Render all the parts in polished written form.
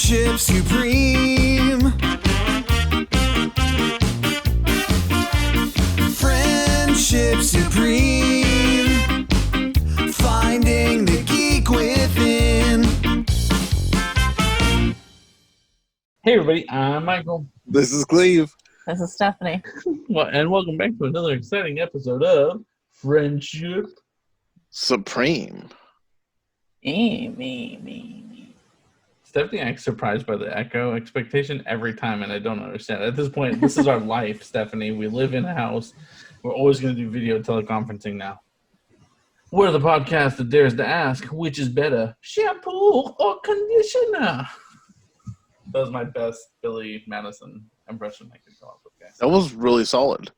Friendship supreme. Friendship supreme. Finding the geek within. Hey everybody, I'm Michael. This is Cleve. This is Stephanie. And welcome back to another exciting episode of Friendship Supreme. Me. Stephanie acts surprised by the echo expectation every time, and I don't understand. At this point, this is our life, Stephanie. We live in a house. We're always going to do video teleconferencing now. We're the podcast that dares to ask, which is better, shampoo or conditioner? That was my best Billy Madison impression I could come up with, guys. That was really solid.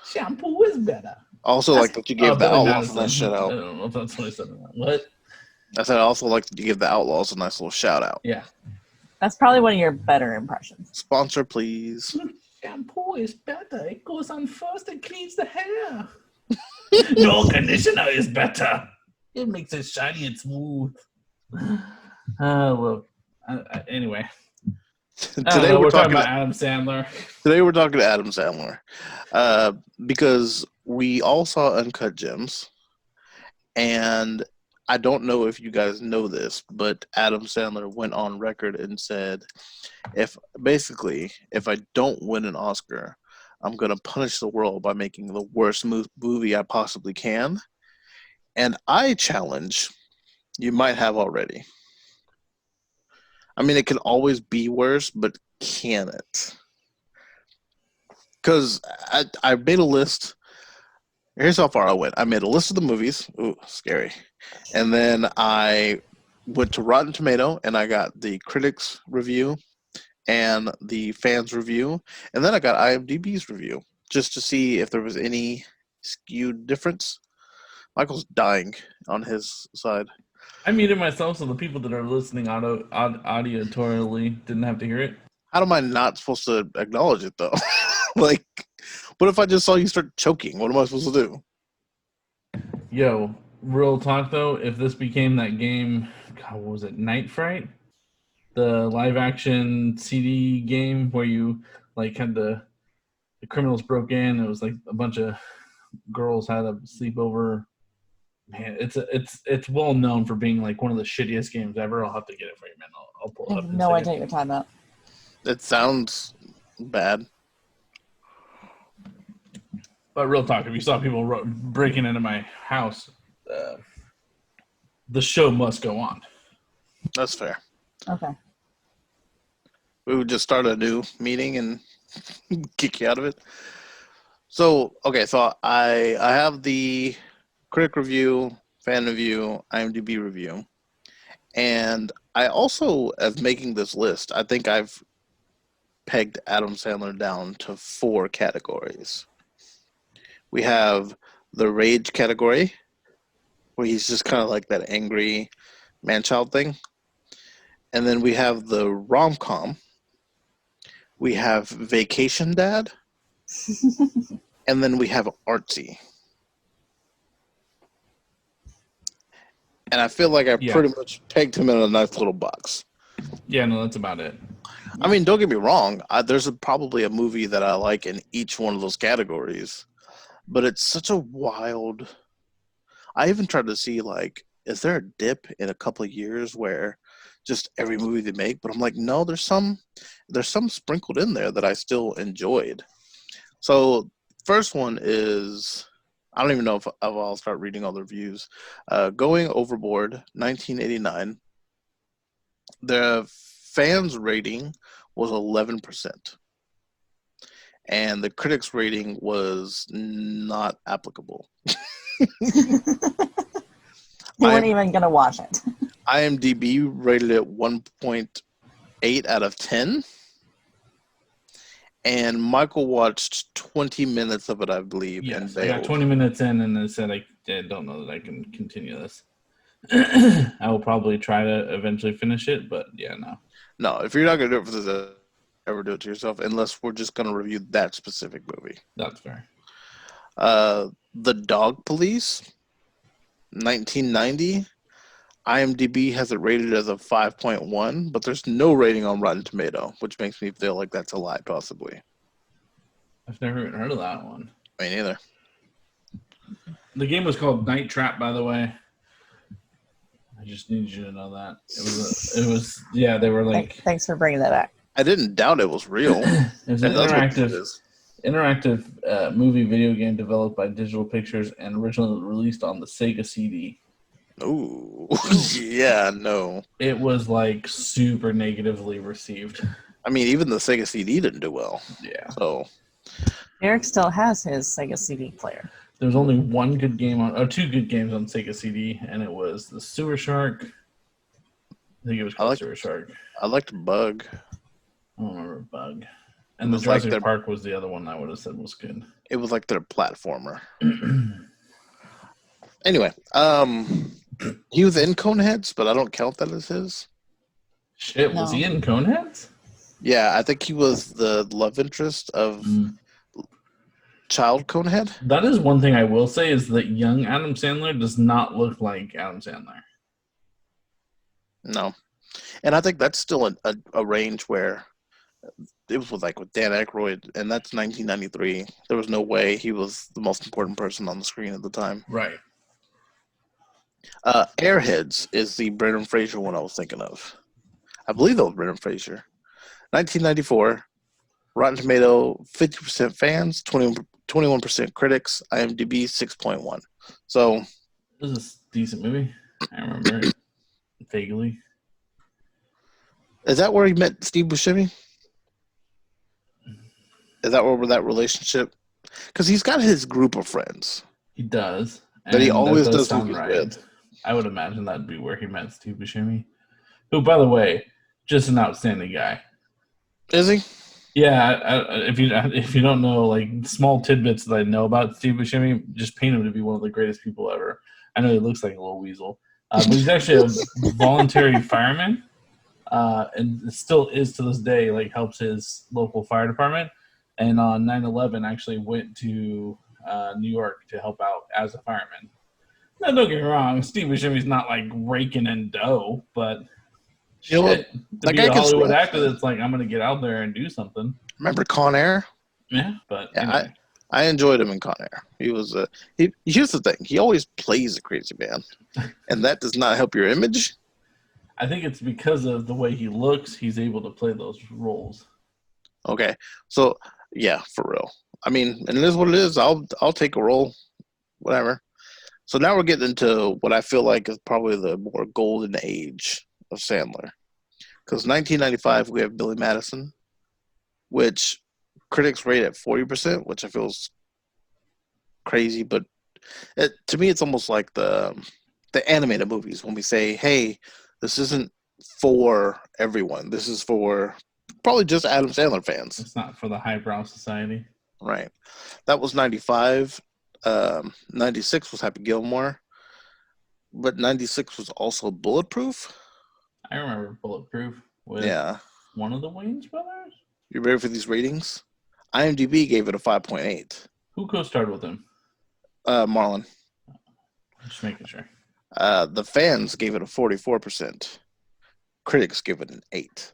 Shampoo is better. Also, like that you gave the Billy Outlaws Madison. a nice shout I out. don't know if that's what I said or not. What? I said I also like that you give the Outlaws a nice little shout out. Yeah. That's probably one of your better impressions. Sponsor, please. Shampoo is better. It goes on first and cleans the hair. No, conditioner is better. It makes it shiny and smooth. Anyway. Today we're talking about Adam Sandler. Today we're talking to Adam Sandler because we all saw Uncut Gems, and I don't know if you guys know this, but Adam Sandler went on record and said, if I don't win an Oscar, I'm going to punish the world by making the worst movie I possibly can. And I challenge, you might have already. I mean, it can always be worse, but can it? Because I made a list. Here's how far I went. I made a list of the movies. Ooh, scary. And then I went to Rotten Tomato, and I got the critics' review and the fans' review. And then I got IMDb's review, just to see if there was any skewed difference. Michael's dying on his side. I muted myself so the people that are listening auditorially didn't have to hear it. How am I not supposed to acknowledge it, though? Like, what if I just saw you start choking? What am I supposed to do? Yo, real talk, though, if this became that game, God, what was it, Night Fright? The live-action CD game where you, like, had the criminals broke in. It was, like, a bunch of girls had a sleepover. Man, it's well known for being, like, one of the shittiest games ever. I'll have to get it for you, man. I'll pull it I up. have no idea what you're talking about. It sounds bad. But real talk, if you saw people breaking into my house, the show must go on. That's fair. Okay. We would just start a new meeting and kick you out of it. So, okay, so I have the critic review, fan review, IMDb review. And I also, as making this list, I think I've pegged Adam Sandler down to 4 categories. We have the rage category, where he's just kind of like that angry man-child thing. And then we have the rom-com. We have vacation dad. And then we have artsy. And I feel like I pretty much pegged him in a nice little box. Yeah, no, that's about it. I mean, don't get me wrong. There's probably a movie that I like in each one of those categories. But it's such a wild... I even tried to see, like, is there a dip in a couple of years where just every movie they make? But I'm like, no, there's some sprinkled in there that I still enjoyed. So first one is... I don't even know if I'll start reading all the reviews. Going Overboard, 1989. The fans' rating was 11%. And the critics' rating was not applicable. You weren't even going to watch it. IMDb rated it 1.8 out of 10. And Michael watched 20 minutes of it, I believe. Yes, and I got 20 minutes in and I said I don't know that I can continue this. I will probably try to eventually finish it, but yeah, no. No, if you're not going to do it for this, ever do it to yourself, unless we're just going to review that specific movie. That's fair. The Dog Police, 1990. IMDb has it rated as a 5.1, but there's no rating on Rotten Tomato, which makes me feel like that's a lie, possibly. I've never even heard of that one. Me neither. The game was called Night Trap, by the way. I just needed you to know that. They were like... Thanks for bringing that back. I didn't doubt it was real. It was an That's what it is. interactive movie video game developed by Digital Pictures and originally released on the Sega CD. Ooh. Yeah, no. It was like super negatively received. I mean, even the Sega CD didn't do well. Yeah. So Eric still has his Sega CD player. There's only one good game two good games on Sega CD, and it was the Sewer Shark. I think it was called Sewer Shark. I liked Bug. I don't remember Bug. And the Jurassic Park was the other one I would have said was good. It was like their platformer. Anyway, he was in Coneheads, but I don't count that as his. Shit, was he in Coneheads? Yeah, I think he was the love interest of Child Conehead. That is one thing I will say is that young Adam Sandler does not look like Adam Sandler. No. And I think that's still a range where it was with Dan Aykroyd, and that's 1993. There was no way he was the most important person on the screen at the time. Right. Airheads is the Brendan Fraser one I was thinking of. I believe that was Brendan Fraser. 1994, Rotten Tomato, 50% fans, 21% critics, IMDb 6.1. So it was a decent movie. I remember it vaguely. Is that where he met Steve Buscemi? Is that where that relationship? Because he's got his group of friends. He does. That he always does movies with. I would imagine that'd be where he met Steve Buscemi. Who, by the way, just an outstanding guy. Is he? Yeah. If you don't know, like small tidbits that I know about Steve Buscemi, just paint him to be one of the greatest people ever. I know he looks like a little weasel, but he's actually a voluntary fireman, and still is to this day. Like helps his local fire department. And on 9/11, actually went to New York to help out as a fireman. Now, don't get me wrong, Steve Buscemi's not like raking in dough, but you know what? To be a Hollywood actor that's like, I'm going to get out there and do something. Remember Con Air? Yeah, but yeah, anyway. I enjoyed him in Con Air. He was here's the thing, he always plays a crazy man, and that does not help your image. I think it's because of the way he looks, he's able to play those roles. Okay, so yeah, for real. I mean, and it is what it is. I'll take a role, whatever. So now we're getting into what I feel like is probably the more golden age of Sandler. Because 1995, we have Billy Madison, which critics rate at 40%, which I feel is crazy. But to me, it's almost like the animated movies when we say, hey, this isn't for everyone. This is for probably just Adam Sandler fans. It's not for the highbrow society. Right. That was 95. 96 was Happy Gilmore. But 96 was also Bulletproof. I remember Bulletproof with one of the Wayans brothers. You ready for these ratings? IMDb gave it a 5.8. Who co-starred with him? Marlon. Just making sure. The fans gave it a 44%. Critics give it an 8.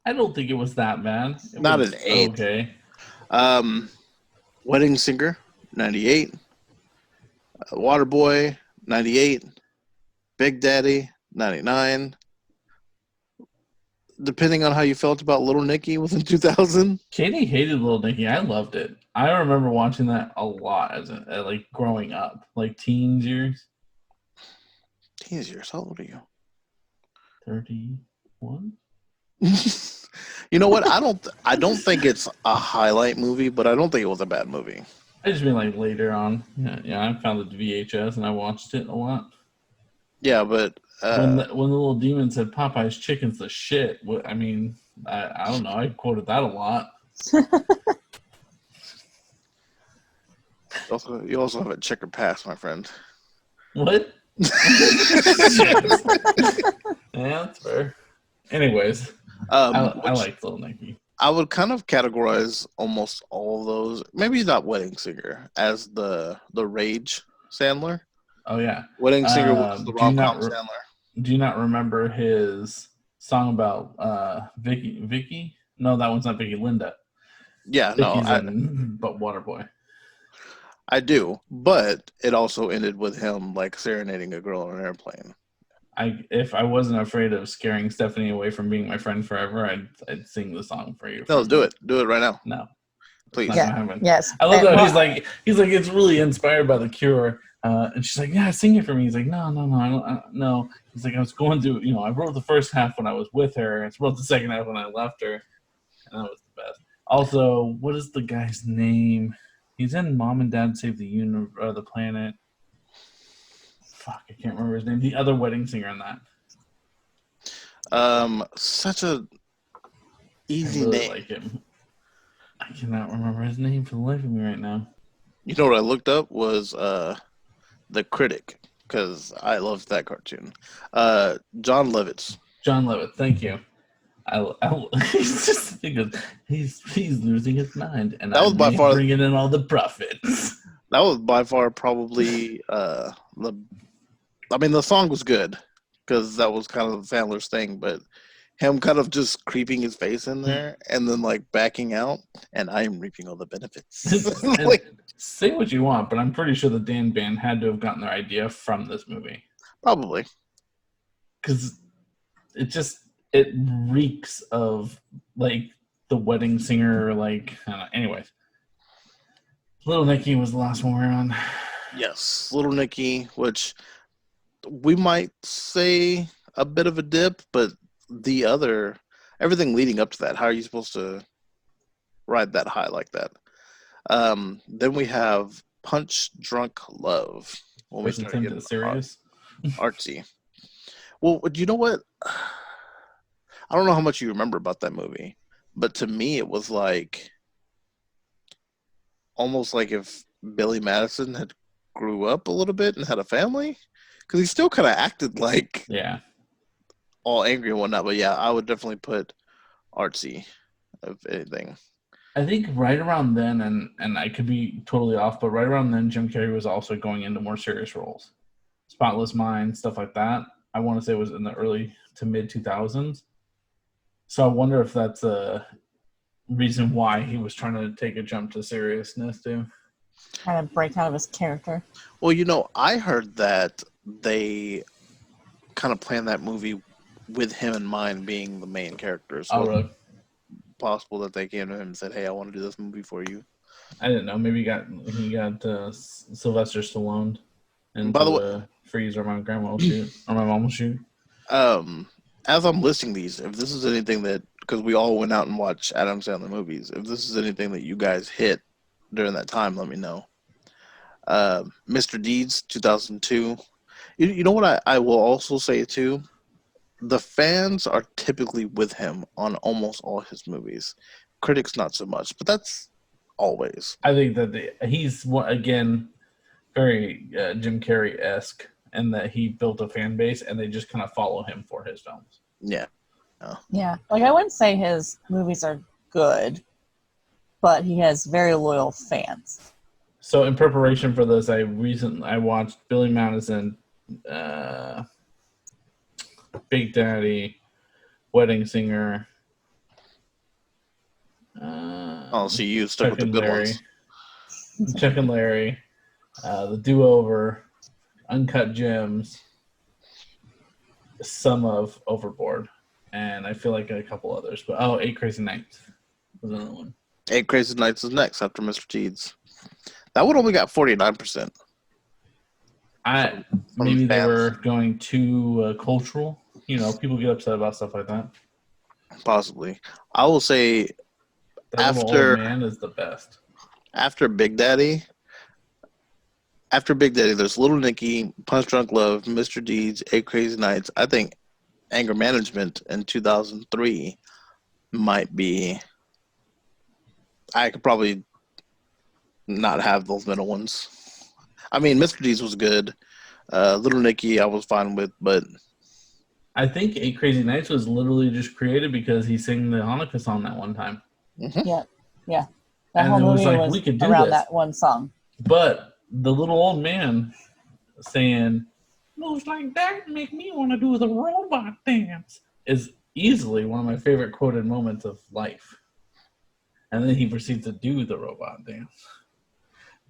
I don't think it was that bad. Not an 8. Okay. Wedding Singer, 98. Waterboy, 98. Big Daddy, 99. Depending on how you felt about Little Nicky within 2000. Katie hated Little Nicky. I loved it. I remember watching that a lot as like growing up, like teens years. Teens years? How old are you? 31. You know what? I don't think it's a highlight movie, but I don't think it was a bad movie. I just mean like later on. Yeah, I found it VHS and I watched it a lot. Yeah, but when the little demon said Popeye's chicken's the shit, I mean, I don't know. I quoted that a lot. You also have a checkered past, my friend. What? Yeah, that's fair. Anyways, I like Little Nicky. I would kind of categorize almost all of those, maybe not Wedding Singer, as the Rage Sandler. Oh yeah. Wedding Singer was the Do you rom-com not Sandler. do you not remember his song about Vicky? No, that one's not Vicky. Linda. Yeah, no, Vicky's in but Waterboy. I do, but it also ended with him like serenading a girl on an airplane. If I wasn't afraid of scaring Stephanie away from being my friend forever, I'd sing the song for you. No, do it right now, No, please. it's not gonna happen. Yes. I love that Well, he's like it's really inspired by The Cure, and she's like, yeah, sing it for me. He's like, no, I don't. No. He's like, I was going through, I wrote the first half when I was with her, and I wrote the second half when I left her, and that was the best. Also, what is the guy's name? He's in Mom and Dad Save the the Planet. Fuck, I can't remember his name. The other wedding singer in that. Such a easy I really name. like him. I cannot remember his name for the life of me right now. You know what I looked up was The Critic, because I loved that cartoon. John Lovitz. John Lovitz, thank you. He's just because he's losing his mind, and That was by far bringing in all the profits. That was by far probably the song was good because that was kind of Sandler's thing, but him kind of just creeping his face in there and then like backing out, and I am reaping all the benefits. Like, say what you want, but I'm pretty sure the Dan Band had to have gotten their idea from this movie. Probably. Because it reeks of like the wedding singer, like, I don't know. Anyways. Little Nicky was the last one we were on. Yes, Little Nicky, which we might say a bit of a dip, but everything leading up to that, how are you supposed to ride that high like that? Then we have Punch Drunk Love. When we start getting serious, artsy. Well, you know what? I don't know how much you remember about that movie, but to me, it was like almost like if Billy Madison had grew up a little bit and had a family, because he still kind of acted like all angry and whatnot. But yeah, I would definitely put artsy, if anything. I think right around then, and I could be totally off, but right around then, Jim Carrey was also going into more serious roles. Spotless Mind, stuff like that. I want to say it was in the early to mid 2000s. So I wonder if that's a reason why he was trying to take a jump to seriousness too. Trying to break out of his character. Well, I heard that they kind of planned that movie with him in mind being the main character. So really? Possible that they came to him and said, "Hey, I want to do this movie for you." I didn't know. Maybe he got Sylvester Stallone and by the way, freeze or my grandma will shoot or my mom will shoot. As I'm listing these, if this is anything that, because we all went out and watched Adam Sandler movies, if this is anything that you guys hit during that time, let me know. Mr. Deeds, 2002. You know what I will also say too? The fans are typically with him on almost all his movies. Critics not so much, but that's always. I think that he's, again, very Jim Carrey-esque, and that he built a fan base, and they just kind of follow him for his films. Yeah. Yeah. Like, I wouldn't say his movies are good, but he has very loyal fans. So in preparation for this, I watched Billy Madison, Big Daddy, Wedding Singer. So you stuck with the good ones. Chuck and Larry, The Do-Over, Uncut Gems, some of Overboard, and I feel like a couple others. But Eight Crazy Nights was another one. 8 Crazy Nights is next after Mr. Deeds. That one only got 49%. Maybe they were going too cultural. People get upset about stuff like that. Possibly. I will say That Little Old Man is the best. After Big Daddy, there's Little Nicky, Punch Drunk Love, Mr. Deeds, 8 Crazy Nights. I think Anger Management in 2003 might be. I could probably not have those middle ones. I mean, Mr. Deeds was good. Little Nicky I was fine with, but I think 8 Crazy Nights was literally just created because he sang the Hanukkah song that one time. Mm-hmm. Yeah. That whole movie was we could do around this. that one song. But the Little Old Man saying, "Moves like that make me want to do the robot dance," is easily one of my favorite quoted moments of life. And then he proceeds to do the robot dance.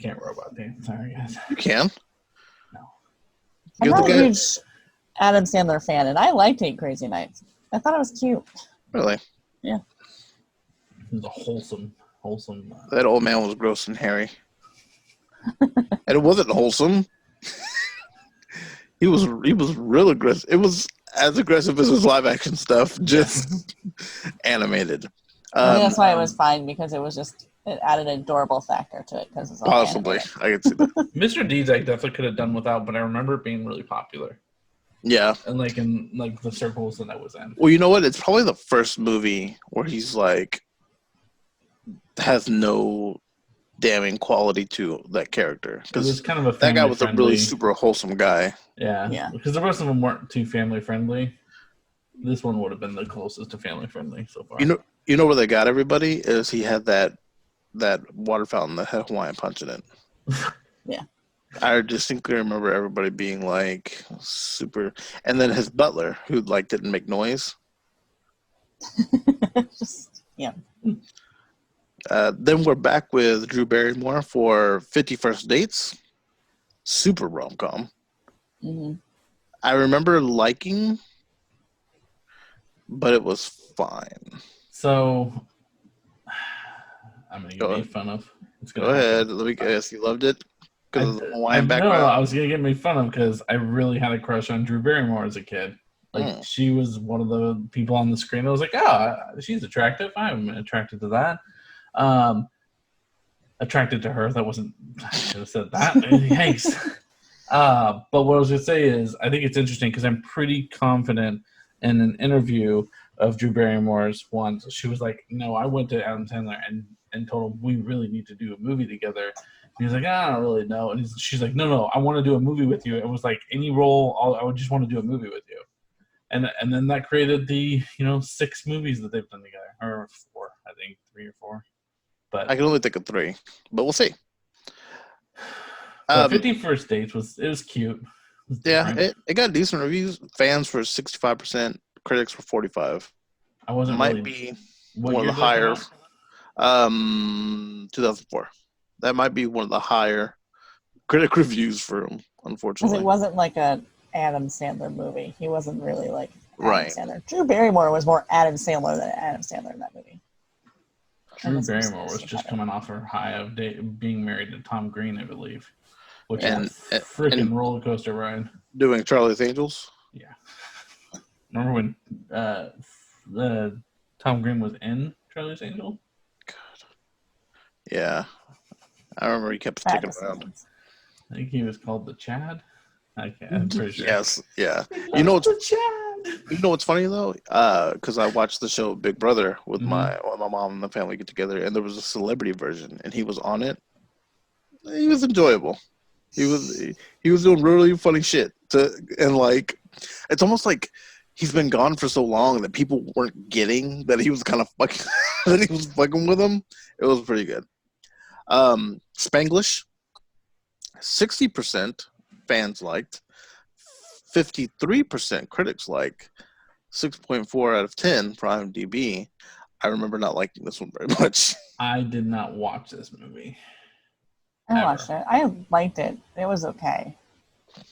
Can't robot dance. Sorry, guys. You can. No. I'm You're the not a guy. huge Adam Sandler fan, and I liked 8 Crazy Nights. I thought it was cute. Really? It was a wholesome. That old man was gross and hairy. And it wasn't wholesome. He was real aggressive. It was as aggressive as his live action stuff, just animated. I think that's why it was fine, because it added an adorable factor to it, because it's all Possibly. animated. I could see that. Mr. Deeds I definitely could have done without, but I remember it being really popular. Yeah. And like in like the circles that I was in. Well, you know what? It's probably the first movie where he's like has no damning quality to that character. It was Because kind of a that guy family was a friendly. really super wholesome guy. Yeah. Because the rest of them weren't too family friendly. This one would have been the closest to family friendly so far. You know where they got everybody is he had that water fountain that had Hawaiian Punch in it. Yeah. I distinctly remember everybody being like super, and then his butler who like didn't make noise. Yeah. Then we're back with Drew Barrymore for 50 First Dates. Super rom-com. Mm-hmm. I remember liking, but it was fine. So I'm gonna Go get ahead. made fun of. Go ahead. Let me guess. You loved it because of the Hawaiian No, background. I was gonna get made fun of because I really had a crush on Drew Barrymore as a kid. Like she was one of the people on the screen. I was like, oh, she's attractive. I'm attracted to that. Attracted to her. That wasn't. I should have said that. Yikes. But what I was gonna say is, I think it's interesting because I'm pretty confident in an interview of Drew Barrymore's once. She was like, "No, I went to Adam Sandler and told him we really need to do a movie together." And he's like, "I don't really know." And she's like, "No, I want to do a movie with you." It was like any role, I would just want to do a movie with you. And then that created the 6 movies that they've done together, or 4, I think 3 or 4. But I can only think of 3, but we'll see. 50 First Dates was cute. It was Yeah, different. it got decent reviews. Fans for 65%, critics for 45. I wasn't Might really. be What one of year the did that come higher. out? 2004. That might be one of the higher critic reviews for him, Because unfortunately. it wasn't like a Adam Sandler movie. He wasn't really like Adam Right. Sandler. Drew Barrymore was more Adam Sandler than Adam Sandler in that movie. Drew Barrymore was just coming off her high of being married to Tom Green, I believe, which And- is a freaking and- roller coaster ride. Doing Charlie's Angels. Yeah. Remember when Tom Green was in Charlie's Angels? Yeah. I remember he kept sticking around. I think he was called the Chad. I'm pretty sure. Yes, yeah. He You know loves the Chad. You know what's funny though? Because I watched the show Big Brother with my mom and the family get together, and there was a celebrity version, and he was on it. He was enjoyable. He was doing really funny shit. And like, it's almost like he's been gone for so long that people weren't getting that he was kind of fucking that he was fucking with them. It was pretty good. Spanglish, 60% fans liked. 53% critics like, 6.4 out of 10 for IMDb. I remember not liking this one very much. I did not watch this movie. I watched it. I liked it. It was okay.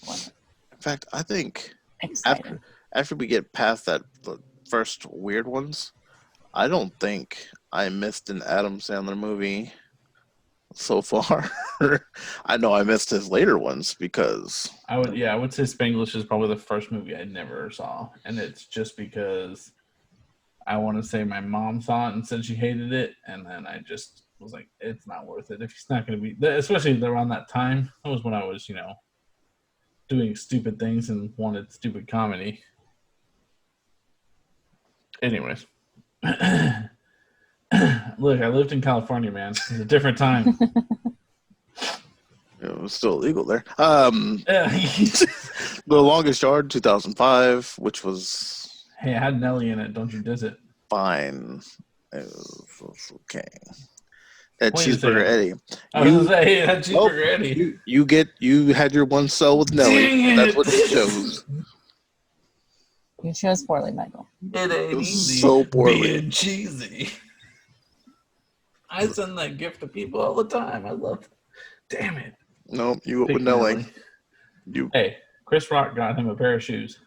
In fact, I think Exciting. after we get past the first weird ones, I don't think I missed an Adam Sandler movie so far. I know I missed his later ones because I would say Spanglish is probably the first movie I never saw, and it's just because I want to say my mom saw it and said she hated it, and then I just was like, it's not worth it if he's not going to be, especially around that time. That was when I was, doing stupid things and wanted stupid comedy. Anyways. Look, I lived in California, man. It was a different time. it was still illegal there. Yeah. The Longest Yard, 2005, which was Hey, I had Nelly in it. Don't you diss it. fine. It was okay. at Wait a Cheeseburger second. Eddie. I was gonna say that Cheeseburger Eddie. You had your one cell with Nelly. Dang That's it. what you chose. You chose poorly, Michael. It ain't It was easy so poorly. being cheesy. I send that gift to people all the time. I love it. Damn it. No, you went Pick with Nelly. Nelly. You Hey, Chris Rock got him a pair of shoes.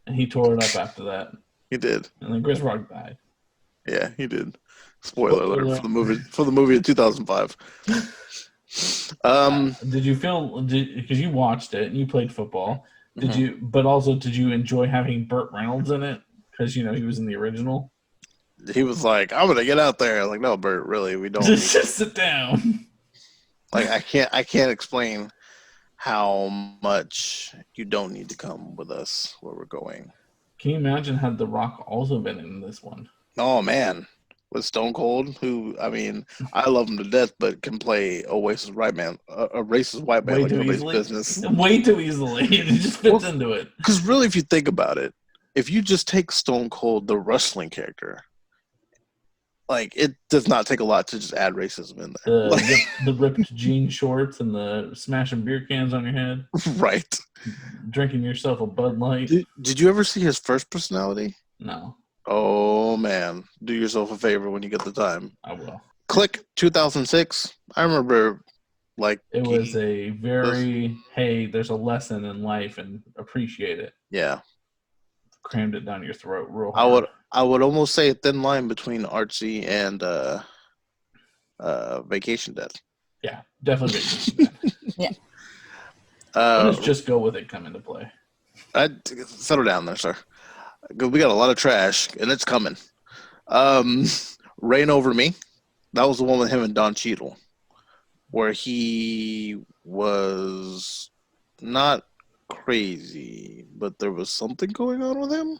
And he tore it up after that. he did. And then Chris Rock died. Yeah, he did. Spoiler alert Spoiler. for the movie of 2005. Did you feel because you watched it and you played football? Did Mhm. you? But also, did you enjoy having Burt Reynolds in it? Because he was in the original. He was like, "I'm gonna get out there." Like, no, Bert, really, we don't. Just sit down. Like, I can't explain how much you don't need to come with us where we're going. Can you imagine had The Rock also been in this one? Oh man, with Stone Cold, who I mean, I love him to death, but can play a racist white man, Way like too nobody's easily. business. Way too easily. It just fits into it. Because really, if you think about it, if you just take Stone Cold, the wrestling character, like it does not take a lot to just add racism in there. The ripped jean shorts and the smashing beer cans on your head, Right. drinking yourself a Bud Light. Did you ever see his first personality? No, Oh man, do yourself a favor when you get the time. I will. Click 2006. I remember, like It was a very, hey, there's a lesson in life and appreciate it. yeah. Crammed it down your throat real hard. I would almost say a thin line between artsy and Vacation Death. Yeah, definitely. When does Just Go With It come into play? Settle down there, sir. We got a lot of trash, and it's coming. Reign Over Me. That was the one with him and Don Cheadle, where he was not crazy, but there was something going on with him,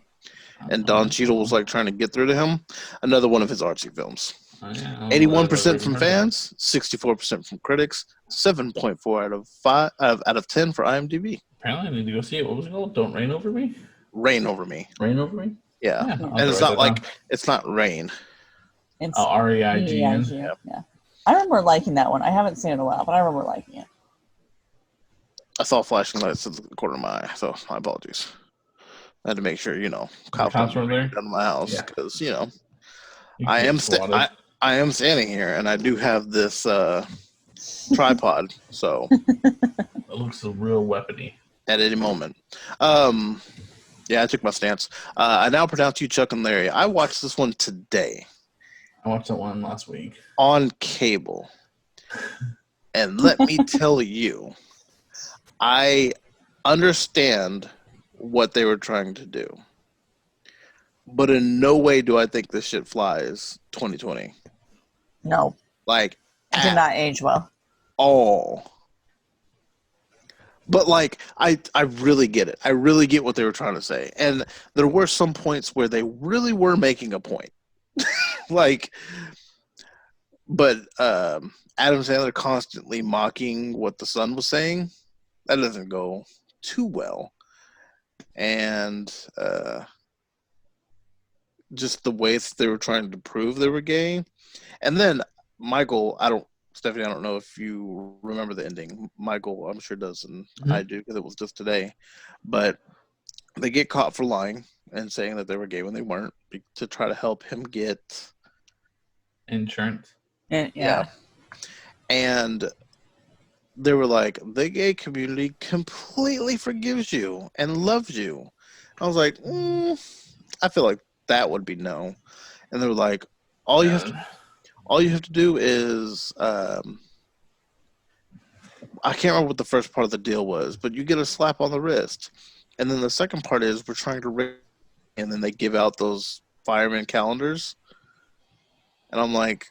and Don Cheadle was like trying to get through to him. Another one of his artsy films. 81% from fans, 64% from critics, 7.4 out of 10 for IMDb. Apparently, I need to go see it. What was it called? Don't Rain Over Me? Reign Over Me. Rain Over Me? Yeah. Yeah, And it's not like, it's not rain. It's REIGN. Yeah. I remember liking that one. I haven't seen it in a while, but I remember liking it. I saw flashing lights at the corner of my eye, so my apologies. I had to make sure, cops were there? down to my house Yeah. because, You I get am swatted. I am standing here and I do have this tripod, so It looks a real weapony. at any moment. Yeah, I took my stance. I now pronounce you Chuck and Larry. I watched this one today I watched that one last week. on cable. And let me tell you, I understand what they were trying to do. But in no way do I think this shit flies 2020. No, Like, it did not age well. all. But like I really get it. I really get what they were trying to say. And there were some points where they really were making a point. But Adam Sandler constantly mocking what the son was saying, that doesn't go too well. And just the ways they were trying to prove they were gay. And then Michael, Stephanie, I don't know if you remember the ending. Michael, I'm sure does, and I do because it was just today. But they get caught for lying and saying that they were gay when they weren't to try to help him get Insurance. Yeah. And they were like, the gay community completely forgives you and loves you. I was like, I feel like that would be no. And they were like, all you have to do is I can't remember what the first part of the deal was, but you get a slap on the wrist. And then the second part is we're trying to and then they give out those fireman calendars. And I'm like,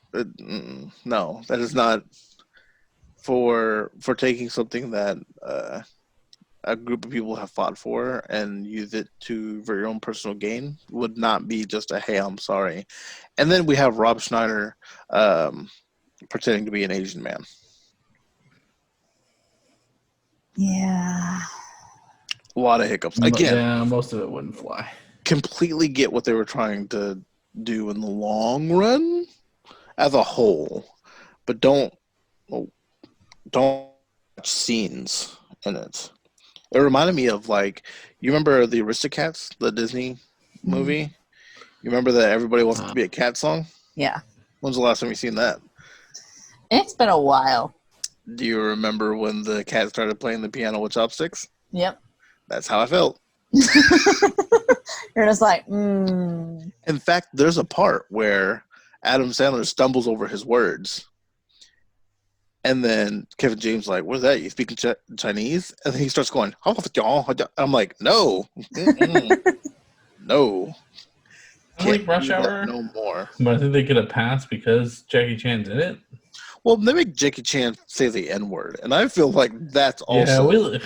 no, that is not for taking something that a group of people have fought for and use it for your own personal gain would not be just a, hey, I'm sorry. And then we have Rob Schneider pretending to be an Asian man. Yeah. A lot of hiccups. Again, Yeah, most of it wouldn't fly. completely get what they were trying to do in the long run as a whole. but don't watch scenes in it. It reminded me of like, you remember the Aristocats, the Disney movie? You remember that Everybody Wants to Be a Cat song? Yeah. When's the last time you seen that? It's been a while. Do you remember when the cat started playing the piano with chopsticks? Yep. That's how I felt. You're just like, In fact, there's a part where Adam Sandler stumbles over his words. And then Kevin James like, "What's that? You speaking Chinese?" And then he starts going, I'm like, no. No. I like Rush Hour. No more. But I think they could have passed because Jackie Chan's in it. Well, they make Jackie Chan say the N-word, and I feel like that's also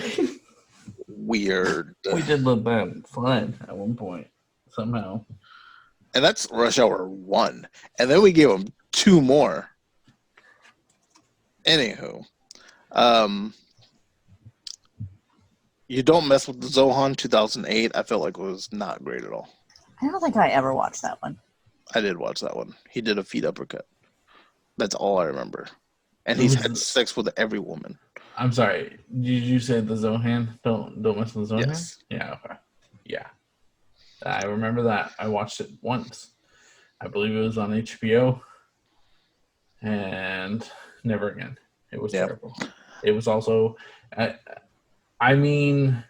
weird. We did let that slide at one point somehow. And that's Rush Hour 1. And then we gave him 2 more. Anywho, You Don't Mess with the Zohan 2008, I felt like it was not great at all. I don't think I ever watched that one. I did watch that one. He did a feet uppercut. That's all I remember. And he's had sex with every woman. I'm sorry. Did you say the Zohan? Don't mess with the Zohan? Yes. Yeah, okay. Yeah. I remember that. I watched it once. I believe it was on HBO. And never again. It was terrible. It was also, I mean,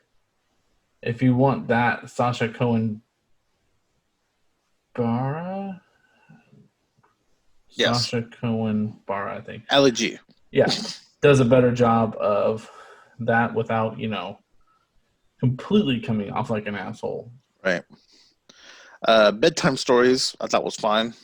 if you want that, Sacha Cohen Barra? Yes. Sacha Cohen Barra, I think. Ali G. Yeah. Does a better job of that without, completely coming off like an asshole. Right. Bedtime Stories, I thought was fine.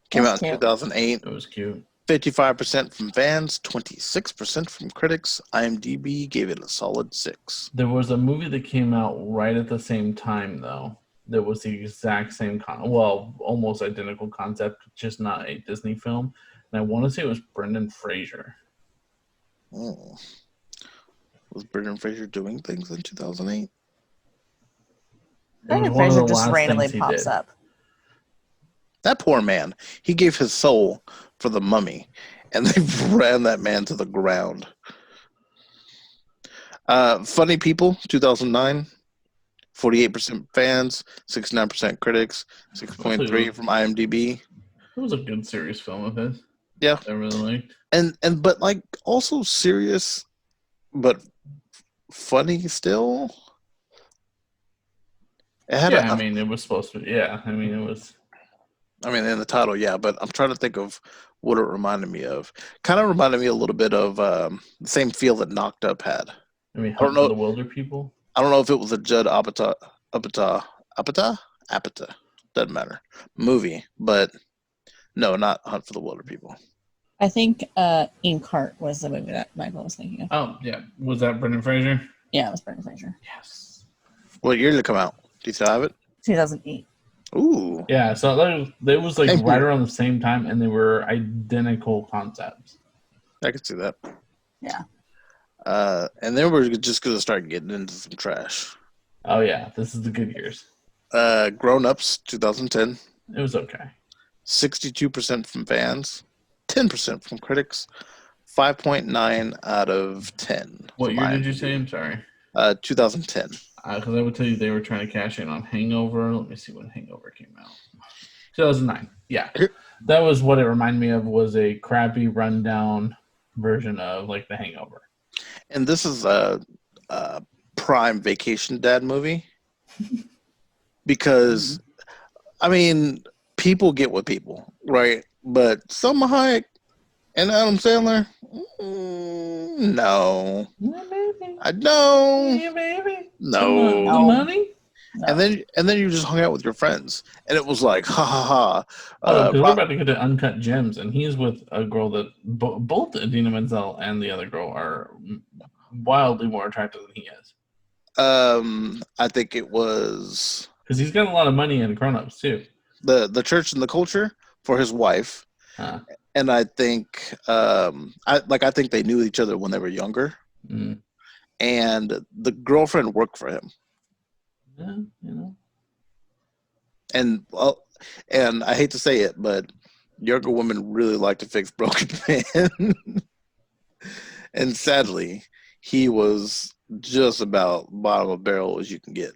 Came out in 2008. It was cute. 55% from fans, 26% from critics. IMDb gave it a solid 6. There was a movie that came out right at the same time, though. That was the exact same almost identical concept, just not a Disney film. And I want to say it was Brendan Fraser. Oh. Was Brendan Fraser doing things in 2008? Brendan Fraser just randomly pops up. That poor man. He gave his soul for the Mummy, and they ran that man to the ground. Funny People, 2009. 48% fans, 69% critics, 6.3 from IMDb. It was a good serious film of his. Yeah. I really liked. And but like also serious but funny still. It had it was supposed to. Yeah, it was. In the title, yeah, but I'm trying to think of what it reminded me of. Kind of reminded me a little bit of the same feel that Knocked Up had. I don't know. The Wilder People? I don't know if it was a Judd Apatow, doesn't matter, movie, but no, not Hunt for the Wilder People. I think Inkheart was the movie that Michael was thinking of. Oh, yeah. Was that Brendan Fraser? Yeah, it was Brendan Fraser. Yes. What year did it come out? Do you still have it? 2008. Ooh. Yeah, so that was like right around the same time, and they were identical concepts. I could see that. Yeah. And then we're just going to start getting into some trash. Oh, yeah. This is the good years. Grown Ups, 2010. It was okay. 62% from fans, 10% from critics, 5.9 out of 10. What year did you say? I'm sorry. 2010. Because I would tell you they were trying to cash in on Hangover. Let me see when Hangover came out. 2009. Yeah. That was what it reminded me of, was a crappy rundown version of like The Hangover. And this is a prime vacation dad movie. Because, people get with people, right? But Salma Hayek and Adam Sandler, no. Yeah, baby. I know. Yeah, baby. No. The money? No. And then you just hung out with your friends, and it was like, ha ha ha. Because we're about to get to Uncut Gems, and he's with a girl that both Idina Menzel and the other girl are wildly more attractive than he is. I think it was because he's got a lot of money in Grown Ups too. The Church and the Culture for his wife, and I think I think they knew each other when they were younger, and the girlfriend worked for him. Yeah, And I hate to say it, but younger women really like to fix broken men. And sadly, he was just about bottom of barrel as you can get.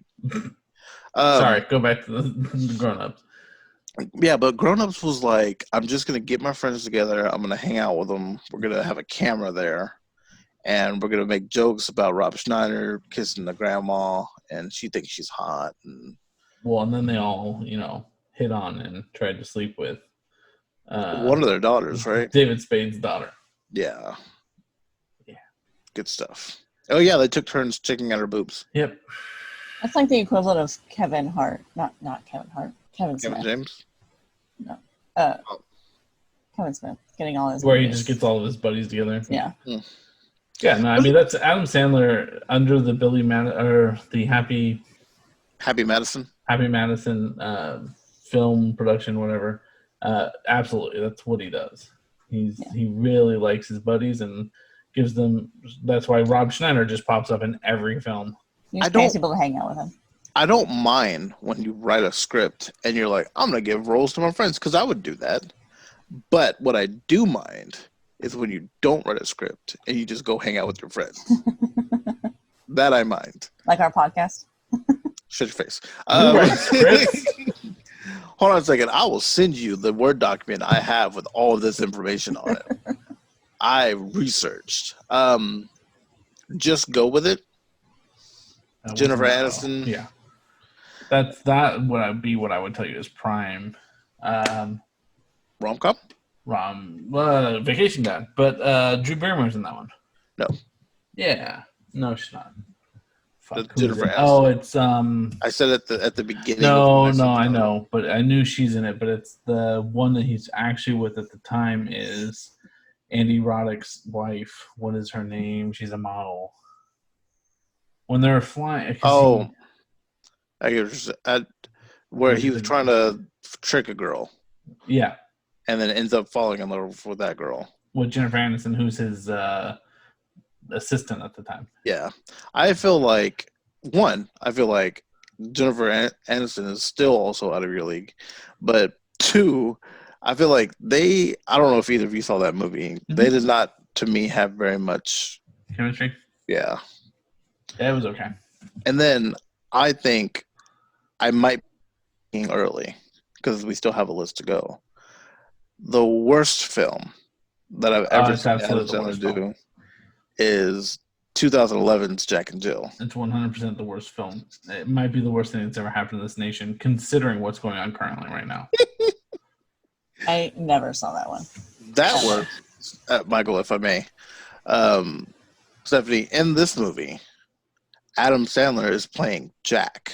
Sorry, go back to the grown-ups. Yeah, but Grown Ups was like, I'm just going to get my friends together. I'm going to hang out with them. We're going to have a camera there. And we're going to make jokes about Rob Schneider kissing the grandma. And she thinks she's hot. And Well, and then they all, hit on and tried to sleep with one of their daughters, right? David Spade's daughter. Yeah. Yeah. Good stuff. Oh, yeah, they took turns checking out her boobs. Yep. That's like the equivalent of Kevin Hart. Not Kevin Hart. Kevin Smith. Kevin James? No. Oh. Kevin Smith getting all his Where he movies. just gets all of his buddies together. Yeah. Yeah, no, I mean, that's Adam Sandler under the the Happy Madison? Happy Madison film production, whatever. Absolutely, that's what he does. He really likes his buddies and gives them. That's why Rob Schneider just pops up in every film. He just pays people to hang out with him. I don't mind when you write a script and you're like, I'm going to give roles to my friends, because I would do that. But what I do mind is when you don't write a script and you just go hang out with your friends. That I mind. Like our podcast. Shut your face. You write scripts? Hold on a second. I will send you the Word document I have with all of this information on it. I researched. Just go with it. Jennifer Aniston. Yeah. That would be what I would tell you is prime. Rom-com? Vacation Dad. But Drew Barrymore's in that one. No. Yeah. No, she's not. Fuck, Jennifer Aniston. Oh, it's I said at the beginning. No, I know, but I knew she's in it. But it's the one that he's actually with at the time is Andy Roddick's wife. What is her name? She's a model. When they're flying. Oh, I get where he was trying to trick a girl. Yeah. And then ends up falling in love with that girl. With Jennifer Aniston, who's his assistant at the time. Yeah. I feel like Jennifer Aniston is still also out of your league. But two, I feel like I don't know if either of you saw that movie. Mm-hmm. They did not, to me, have very much chemistry. Yeah. It was okay. And then I think I might be early because we still have a list to go. The worst film that I've ever seen Adam Sandler do is 2011's Jack and Jill. It's 100% the worst film. It might be the worst thing that's ever happened in this nation, considering what's going on currently right now. I never saw that one. That works, Michael, if I may. Stephanie, in this movie, Adam Sandler is playing Jack,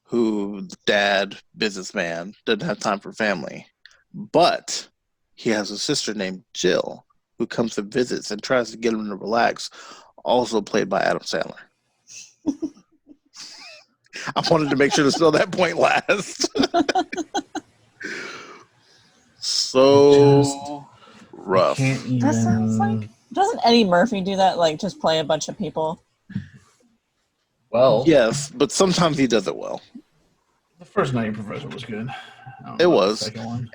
who dad, businessman, doesn't have time for family. But he has a sister named Jill who comes to visits and tries to get him to relax, also played by Adam Sandler. I wanted to make sure to spell that point last. So rough. That sounds like... Doesn't Eddie Murphy do that? Like, just play a bunch of people? Well, yes, but sometimes he does it well. The first Nutty Professor was good. It was. The second one.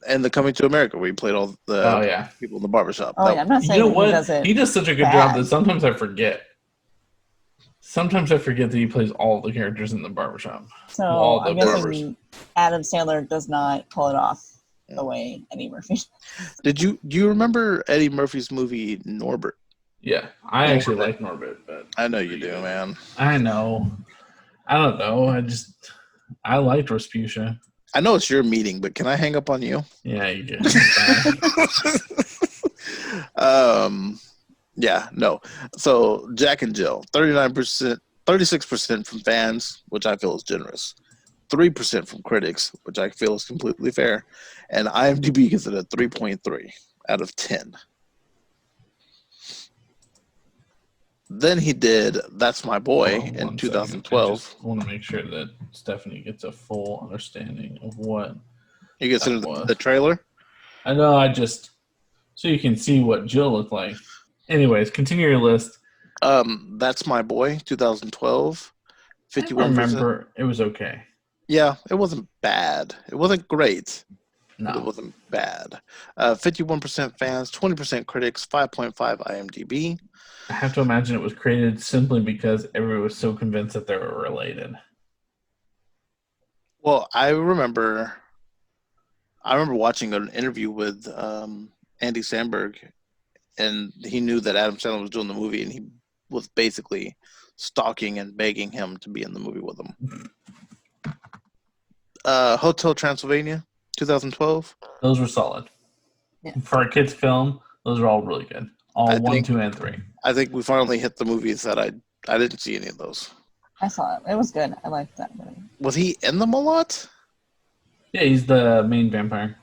And the Coming to America, where he played all the people in the barbershop. Oh, yeah, I'm not saying he does it. He does such a good job that sometimes I forget. Sometimes I forget that he plays all the characters in the barbershop. So I'm guessing Adam Sandler does not pull it off the way Eddie Murphy. Do you remember Eddie Murphy's movie Norbert? Yeah, I actually like Norbert, but I know you do, man. I know. I don't know. I liked Rasputia. I know it's your meeting, but can I hang up on you? Yeah, you do. Yeah, no. So Jack and Jill, 39%, 36% from fans, which I feel is generous. 3% from critics, which I feel is completely fair. And IMDb gives it a 3.3 out of 10. Then he did That's My Boy in 2012. I just want to make sure that Stephanie gets a full understanding of what you get into the trailer. I know. So you can see what Jill looked like. Anyways, continue your list. That's My Boy, 2012. 51%. I remember it was okay. Yeah, it wasn't bad. It wasn't great. but it No. wasn't bad. 51% fans, 20% critics, 5.5 IMDb. I have to imagine it was created simply because everyone was so convinced that they were related. Well, I remember watching an interview with Andy Samberg, and he knew that Adam Sandler was doing the movie, and he was basically stalking and begging him to be in the movie with him. Hotel Transylvania, 2012. Those were solid. Yeah. For a kid's film, those are all really good. All I 1, think- 2, and 3. I think we finally hit the movies that I didn't see any of those. I saw it. It was good. I liked that movie. Was he in them a lot? Yeah, he's the main vampire.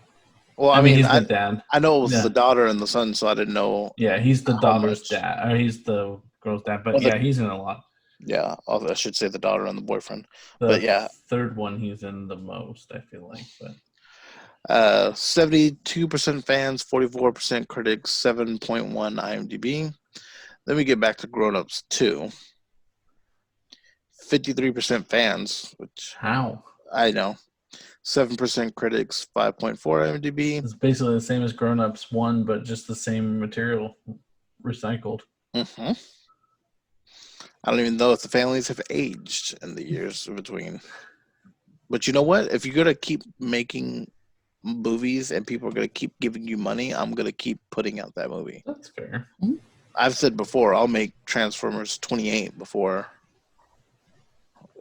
Well, I mean, he's I the dad. know it was Yeah. the daughter and the son, so I didn't know. Yeah, he's the How daughter's much? dad. Or he's the girl's dad. But Well, yeah, he's in a lot. Yeah, I should say the daughter and the boyfriend. The But yeah. third one he's in the most, I feel like. But 72% fans, 44% critics, 7.1 IMDb. Then we get back to Grown Ups 2. 53% fans, which how? I know. 7% critics, 5.4 IMDb. It's basically the same as Grown Ups 1, but just the same material recycled. Mm-hmm. I don't even know if the families have aged in the years in between. But you know what? If you're going to keep making movies and people are going to keep giving you money, I'm going to keep putting out that movie. That's fair. I've said before, I'll make Transformers 28 before,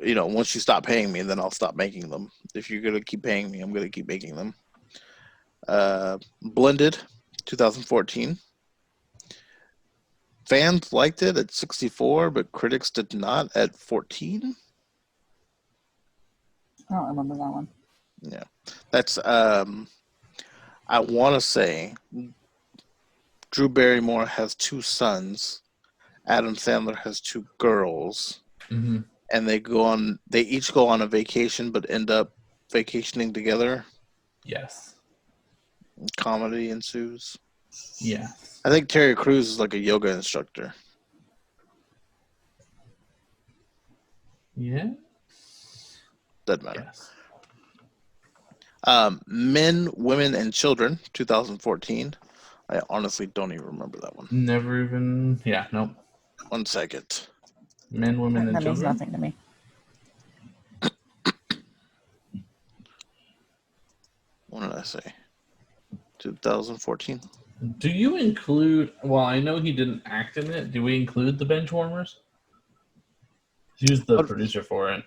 once you stop paying me, then I'll stop making them. If you're going to keep paying me, I'm going to keep making them. Blended, 2014. Fans liked it at 64, but critics did not at 14. I don't remember that one. Yeah. That's, I want to say, Drew Barrymore has 2 sons. Adam Sandler has 2 girls. Mm-hmm. And they each go on a vacation, but end up vacationing together. Yes. Comedy ensues. Yeah. I think Terry Crews is like a yoga instructor. Yeah. Doesn't matter. Yes. Men, Women, and Children, 2014. I honestly don't even remember that one. Never even. Yeah. Nope. 1 second. Men, women, and That means children. nothing to me. What did I say? 2014. Do you include? Well, I know he didn't act in it. Do we include the bench warmers? He was the What- producer for it.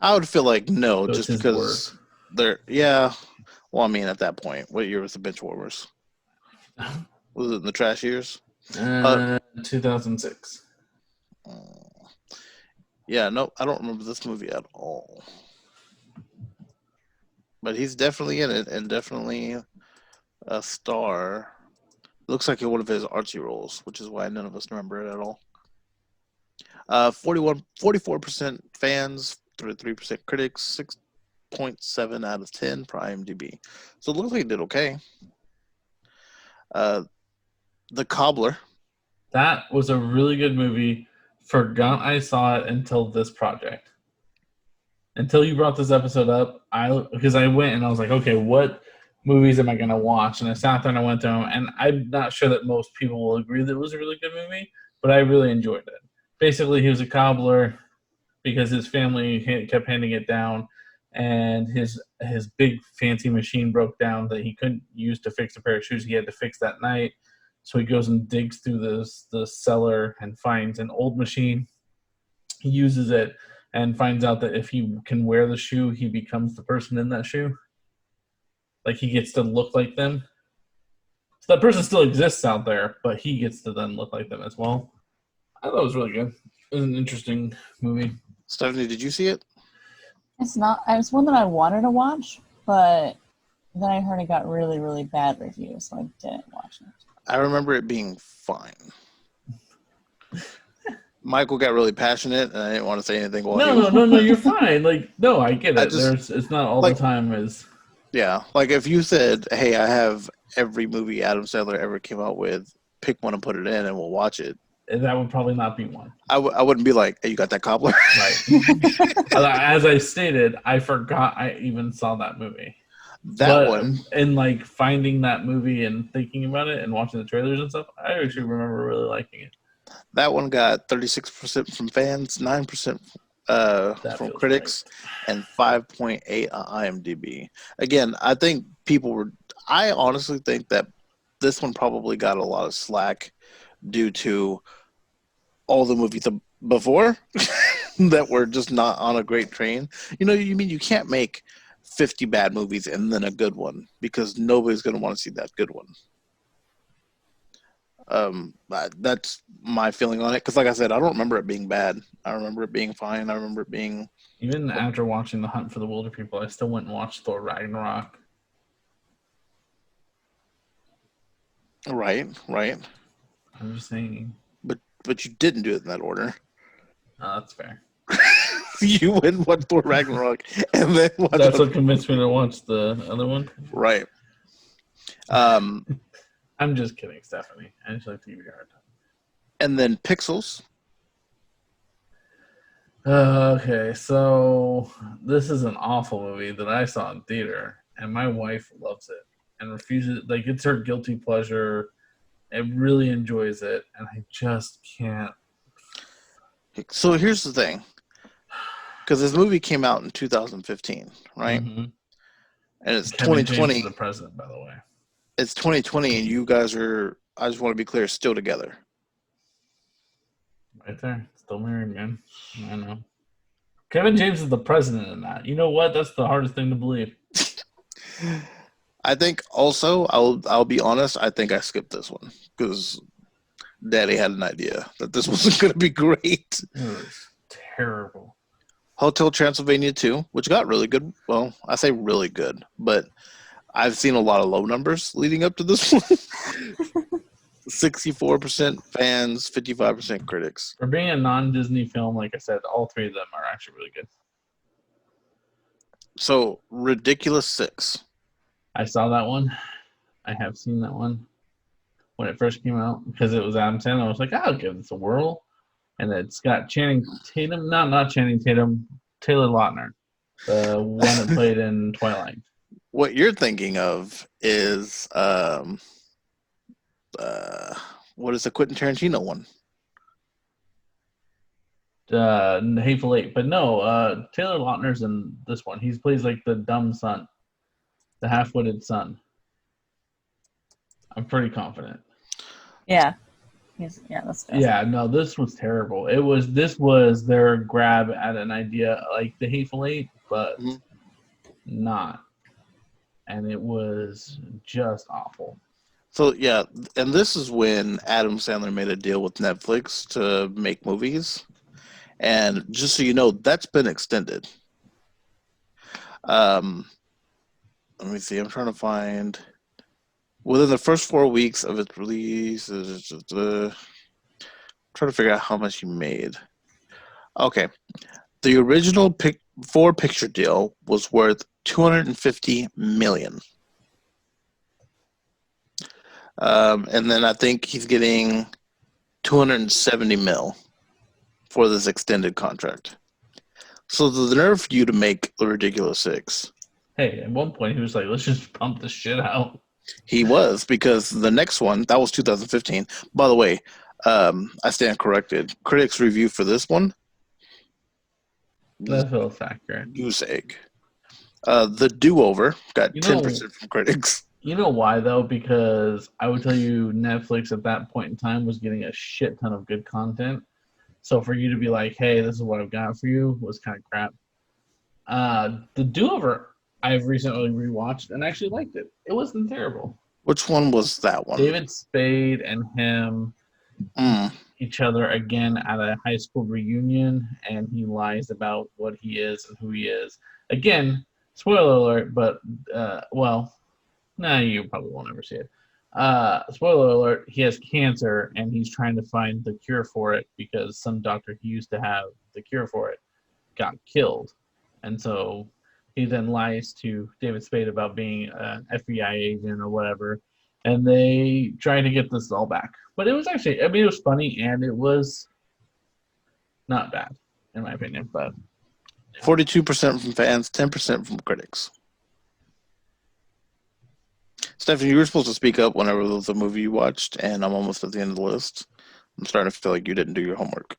I would feel like no, So it's just his because they're. Yeah. Well, I mean, at that point, what year was the Bench Warmers? Was it in the trash years? 2006. Yeah, no, I don't remember this movie at all. But he's definitely in it and definitely a star. Looks like one of his artsy roles, which is why none of us remember it at all. 44% fans, 33% critics, 6.7 out of 10 for IMDb. So it looks like it did okay. The Cobbler. That was a really good movie. Forgot I saw it until this project. Until you brought this episode up, because I went and I was like, okay, what movies am I going to watch? And I sat there and I went through them, and I'm not sure that most people will agree that it was a really good movie, but I really enjoyed it. Basically, he was a cobbler because his family kept handing it down, and his big fancy machine broke down that he couldn't use to fix a pair of shoes he had to fix that night. So he goes and digs through the cellar and finds an old machine. He uses it and finds out that if he can wear the shoe, he becomes the person in that shoe. Like, he gets to look like them. So that person still exists out there, but he gets to then look like them as well. I thought it was really good. It was an interesting movie. Stephanie, did you see it? It's not. It's one that I wanted to watch, but then I heard it got really, really bad reviews, so I didn't watch it. I remember it being fine. Michael got really passionate, and I didn't want to say anything. No, you're fine. Like, no, I get it. It's not all like- the time as... Yeah, like if you said, hey, I have every movie Adam Sandler ever came out with, pick one and put it in, and we'll watch it. That would probably not be one. I wouldn't be like, hey, you got that cobbler? Right. As I stated, I forgot I even saw that movie. That one. And like finding that movie and thinking about it and watching the trailers and stuff, I actually remember really liking it. That one got 36% from fans, 9% from critics, and 5.8 on IMDb. Again, I think I honestly think that this one probably got a lot of slack due to all the movies before that were just not on a great train. You can't make 50 bad movies and then a good one, because nobody's going to want to see that good one. That's my feeling on it, because like I said, I don't remember it being bad. I remember it being fine. I remember it being... Even after watching The Hunt for the Wilder People, I still went and watched Thor Ragnarok. Right. I'm just saying. But you didn't do it in that order. That's fair. You went and watched Thor Ragnarok, and then That's what convinced me to watch the other one? Right. I'm just kidding, Stephanie. I just like to give you a hard time. And then Pixels. Okay, so this is an awful movie that I saw in theater, and my wife loves it and refuses. Like, it's her guilty pleasure. It really enjoys it, and I just can't. So here's the thing, because this movie came out in 2015, right? Mm-hmm. And it's Kevin 2020. James is the president, by the way. It's 2020, and you guys are, I just want to be clear, still together. Right there. Still married, man. I know. Kevin James is the president in that. You know what? That's the hardest thing to believe. I think also, I'll be honest, I think I skipped this one because Daddy had an idea that this wasn't going to be great. It was terrible. Hotel Transylvania 2, which got really good. Well, I say really good, but I've seen a lot of low numbers leading up to this one. 64% fans, 55% critics. For being a non-Disney film, like I said, all three of them are actually really good. So, Ridiculous 6. I saw that one. I have seen that one when it first came out because it was Adam Sandler. I was like, I'll give this a whirl. And it's got Channing Tatum, not Channing Tatum, Taylor Lautner, the one that played in Twilight. What you're thinking of is, what is the Quentin Tarantino one? Hateful Eight. But no, Taylor Lautner's in this one. He plays like the dumb son, the half-witted son. I'm pretty confident. Yeah. That's fair. Yeah, no, this was terrible. This was their grab at an idea like the Hateful Eight, but not. And it was just awful. So, yeah, and this is when Adam Sandler made a deal with Netflix to make movies. And just so you know, that's been extended. Let me see. I'm trying to find... Within the first 4 weeks of its release, trying to figure out how much he made. Okay. The original 4-picture deal was worth $250 million. And then I think he's getting $270 million for this extended contract. So the nerve for you to make The Ridiculous 6. Hey, at one point he was like, let's just pump this shit out. He was, because the next one, that was 2015. By the way, I stand corrected. Critics' review for this one, That feels accurate. goose egg. The Do-Over got 10% from critics. You know why, though? Because I would tell you Netflix at that point in time was getting a shit ton of good content. So for you to be like, hey, this is what I've got for you was kind of crap. The Do-Over, I've recently rewatched and actually liked it. It wasn't terrible. Which one was that one? David Spade and him each other again at a high school reunion, and he lies about what he is and who he is. Again, spoiler alert, but, you probably won't ever see it. Spoiler alert, he has cancer, and he's trying to find the cure for it because some doctor he used to have the cure for it got killed. And so he then lies to David Spade about being an FBI agent or whatever, and they try to get this all back. But it was actually, it was funny, and it was not bad, in my opinion. But 42% from fans, 10% from critics. Stephanie, you were supposed to speak up whenever there was a movie you watched, and I'm almost at the end of the list. I'm starting to feel like you didn't do your homework.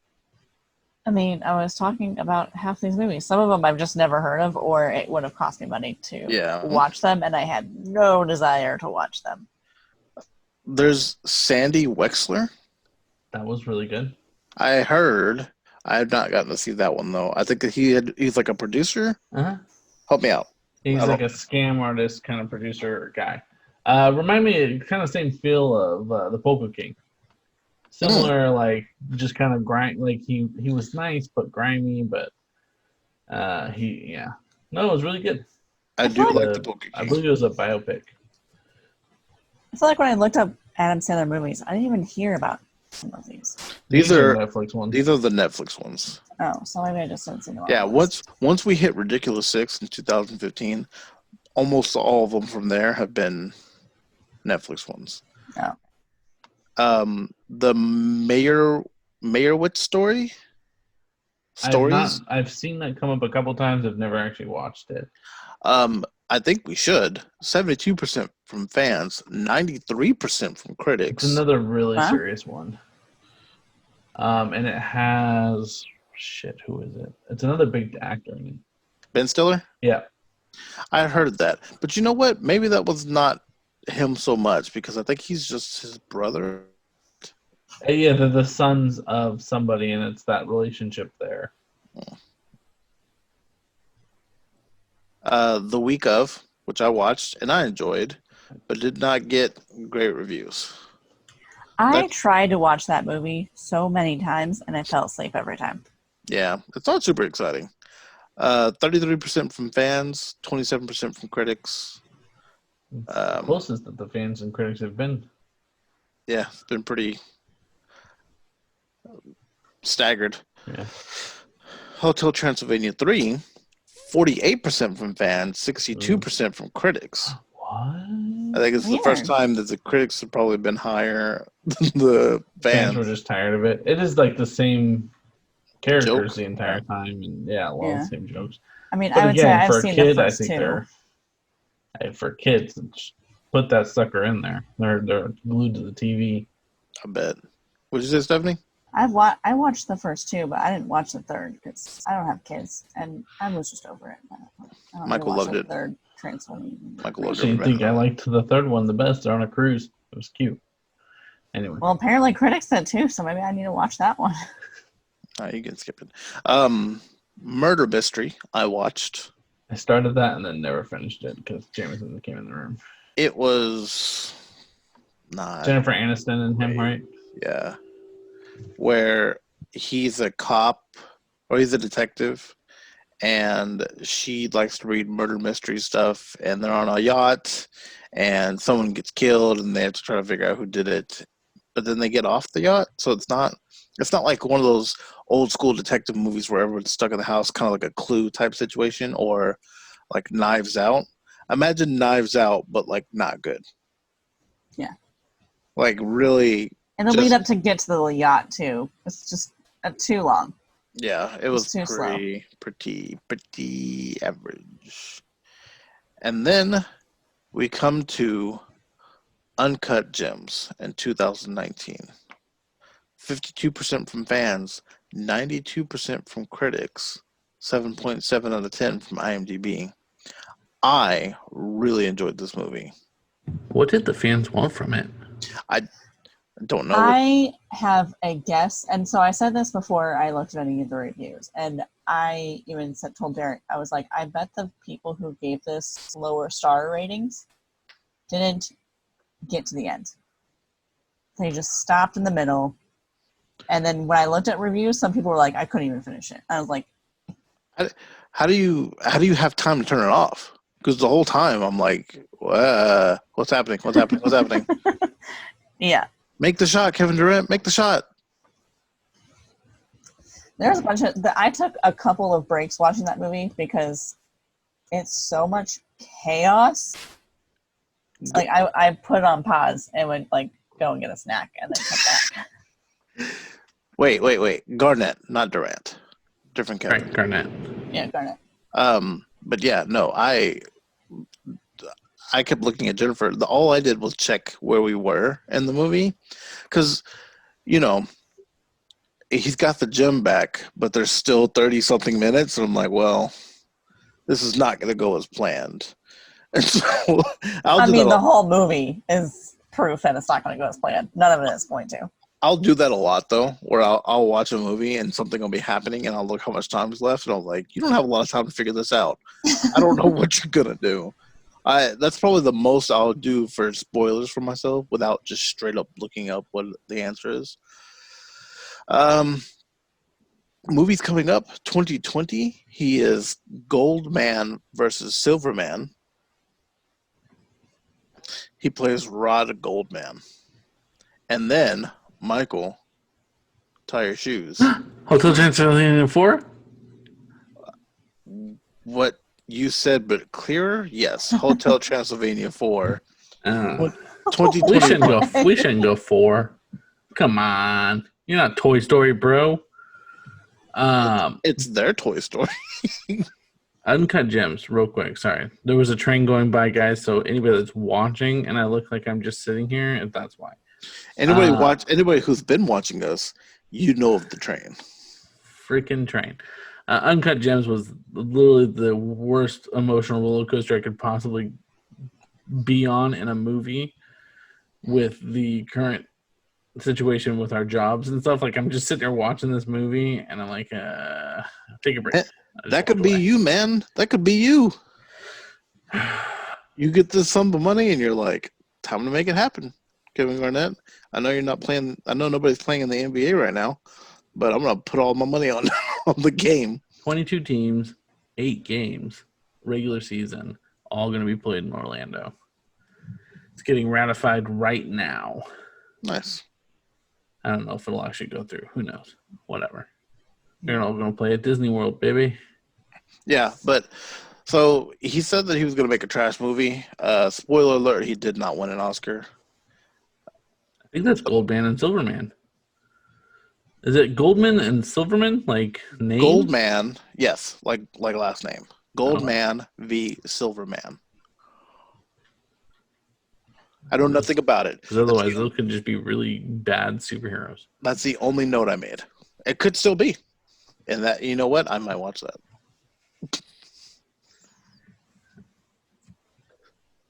I mean, I was talking about half these movies. Some of them I've just never heard of, or it would have cost me money to watch them, and I had no desire to watch them. There's Sandy Wexler. That was really good. I heard. I have not gotten to see that one though. I think that he's like a producer. Uh-huh. Help me out. He's like a scam artist kind of producer guy. Remind me, kind of same feel of the Polka King. Similar, like just kind of grind. Like he was nice but grimy, but no, it was really good. I do like the Polka King. I believe it was a biopic. I feel like when I looked up Adam Sandler movies, I didn't even hear about some of these. These are Netflix ones. These are the Netflix ones. Oh, so maybe I just didn't see them. Yeah, once we hit Ridiculous 6 in 2015, almost all of them from there have been Netflix ones. Oh. The Meyerowitz stories. I've seen that come up a couple times. I've never actually watched it. I think we should. 72% from fans, 93% from critics. It's another really serious one. And it has who is it? It's another big actor in it. Ben Stiller? Yeah. I heard that. But you know what? Maybe that was not him so much because I think he's just his brother. Yeah, they're the sons of somebody, and it's that relationship there. The Week of, which I watched and I enjoyed, but did not get great reviews. I tried to watch that movie so many times, and I fell asleep every time. Yeah, it's not super exciting. 33% from fans, 27% from critics. Closest that the fans and critics have been. Yeah, it's been pretty staggered. Yeah. Hotel Transylvania 3, 48% from fans, 62% from critics. What? I think it's the first time that the critics have probably been higher than the fans. Fans were just tired of it. It is like the same characters the entire time, and the same jokes. I mean, but I would say I've seen the first I think two. For kids, put that sucker in there. They're glued to the TV. I bet. What'd you say, Stephanie? I watched the first two, but I didn't watch the third because I don't have kids, and I was just over it. I don't Michael loved it. Third Transylvania. Michael loved it. I think I liked the third one the best. They're on a cruise. It was cute. Anyway. Well, apparently critics did too, so maybe I need to watch that one. You can skip it. Murder Mystery, I watched. I started that and then never finished it because Jameson came in the room. It was not Jennifer Aniston and him, right? Yeah. Where he's a cop or he's a detective and she likes to read murder mystery stuff and they're on a yacht and someone gets killed and they have to try to figure out who did it. But then they get off the yacht, so it's not like one of those old school detective movies where everyone's stuck in the house, kind of like a Clue type situation, or like Knives Out. Imagine Knives Out, but like not good. Yeah. Like really. And the lead up to get to the yacht too. It's just too long. Yeah, it was too slow. pretty average. And then we come to Uncut Gems in 2019. 52% from fans, 92% from critics, 7.7 out of 10 from IMDb. I really enjoyed this movie. What did the fans want from it? I don't know. I have a guess, and so I said this before I looked at any of the reviews, and I even told Derek, I was like, I bet the people who gave this lower star ratings didn't get to the end. They just stopped in the middle. And then when I looked at reviews, some people were like, I couldn't even finish it. I was like, how do you have time to turn it off? Because the whole time I'm like, what's happening? What's happening? What's happening? Yeah. Make the shot, Kevin Durant. Make the shot. There's a bunch of I took a couple of breaks watching that movie because it's so much chaos. Like I put it on pause and would like go and get a snack and then come back. Wait. Garnett, not Durant. Different Kevin. Right, Garnett. Yeah, Garnett. But yeah, no, I I kept looking at Jennifer. All I did was check where we were in the movie, because he's got the gym back, but there's still 30 something minutes, and I'm like, well, this is not going to go as planned. And so the whole movie is proof that it's not going to go as planned. None of it is going to. I'll do that a lot, though, where I'll watch a movie and something will be happening, and I'll look how much time is left, and I'm like, you don't have a lot of time to figure this out. I don't know what you're going to do. That's probably the most I'll do for spoilers for myself without just straight up looking up what the answer is. Movies coming up, 2020. He is Goldman versus Silverman. He plays Rod Goldman. And then... Michael, tie your shoes. Hotel Transylvania 4? What you said, but clearer? Yes. Hotel Transylvania 4. 2020. We shouldn't go 4. Come on. You're not Toy Story, bro. It's their Toy Story. Uncut Gems, real quick. Sorry. There was a train going by, guys, so anybody that's watching and I look like I'm just sitting here, and that's why. Anybody who's been watching us, you know of the train. Freaking train. Uncut Gems was literally the worst emotional roller coaster I could possibly be on in a movie with the current situation with our jobs and stuff. Like, I'm just sitting there watching this movie, and I'm like, take a break. That could be you, man. That could be you. You get this sum of money, and you're like, time to make it happen. Kevin Garnett, I know you're not playing. I know nobody's playing in the NBA right now, but I'm going to put all my money on the game. 22 teams, 8 games, regular season, all going to be played in Orlando. It's getting ratified right now. Nice. I don't know if it'll actually go through. Who knows? Whatever. They're all going to play at Disney World, baby. Yeah, but so he said that he was going to make a trash movie. Spoiler alert, he did not win an Oscar. I think that's Goldman and Silverman. Is it Goldman and Silverman? Like names? Goldman, yes, like last name. Goldman v. Silverman. I know nothing about it. Because otherwise, those could just be really bad superheroes. That's the only note I made. It could still be. And that, you know what? I might watch that.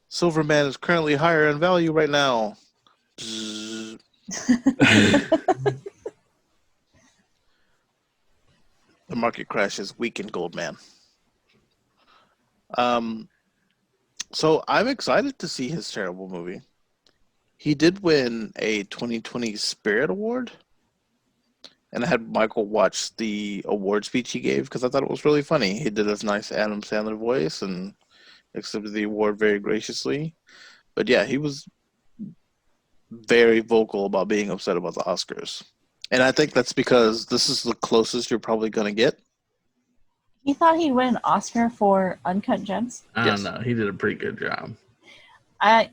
Silverman is currently higher in value right now. The market crash has weakened Goldman. So I'm excited to see his terrible movie. He did win a 2020 Spirit Award. And I had Michael watch the award speech he gave because I thought it was really funny. He did his nice Adam Sandler voice and accepted the award very graciously. But yeah, he was very vocal about being upset about the Oscars. And I think that's because this is the closest you're probably going to get. He thought he'd win an Oscar for Uncut Gems? I don't know. He did a pretty good job. I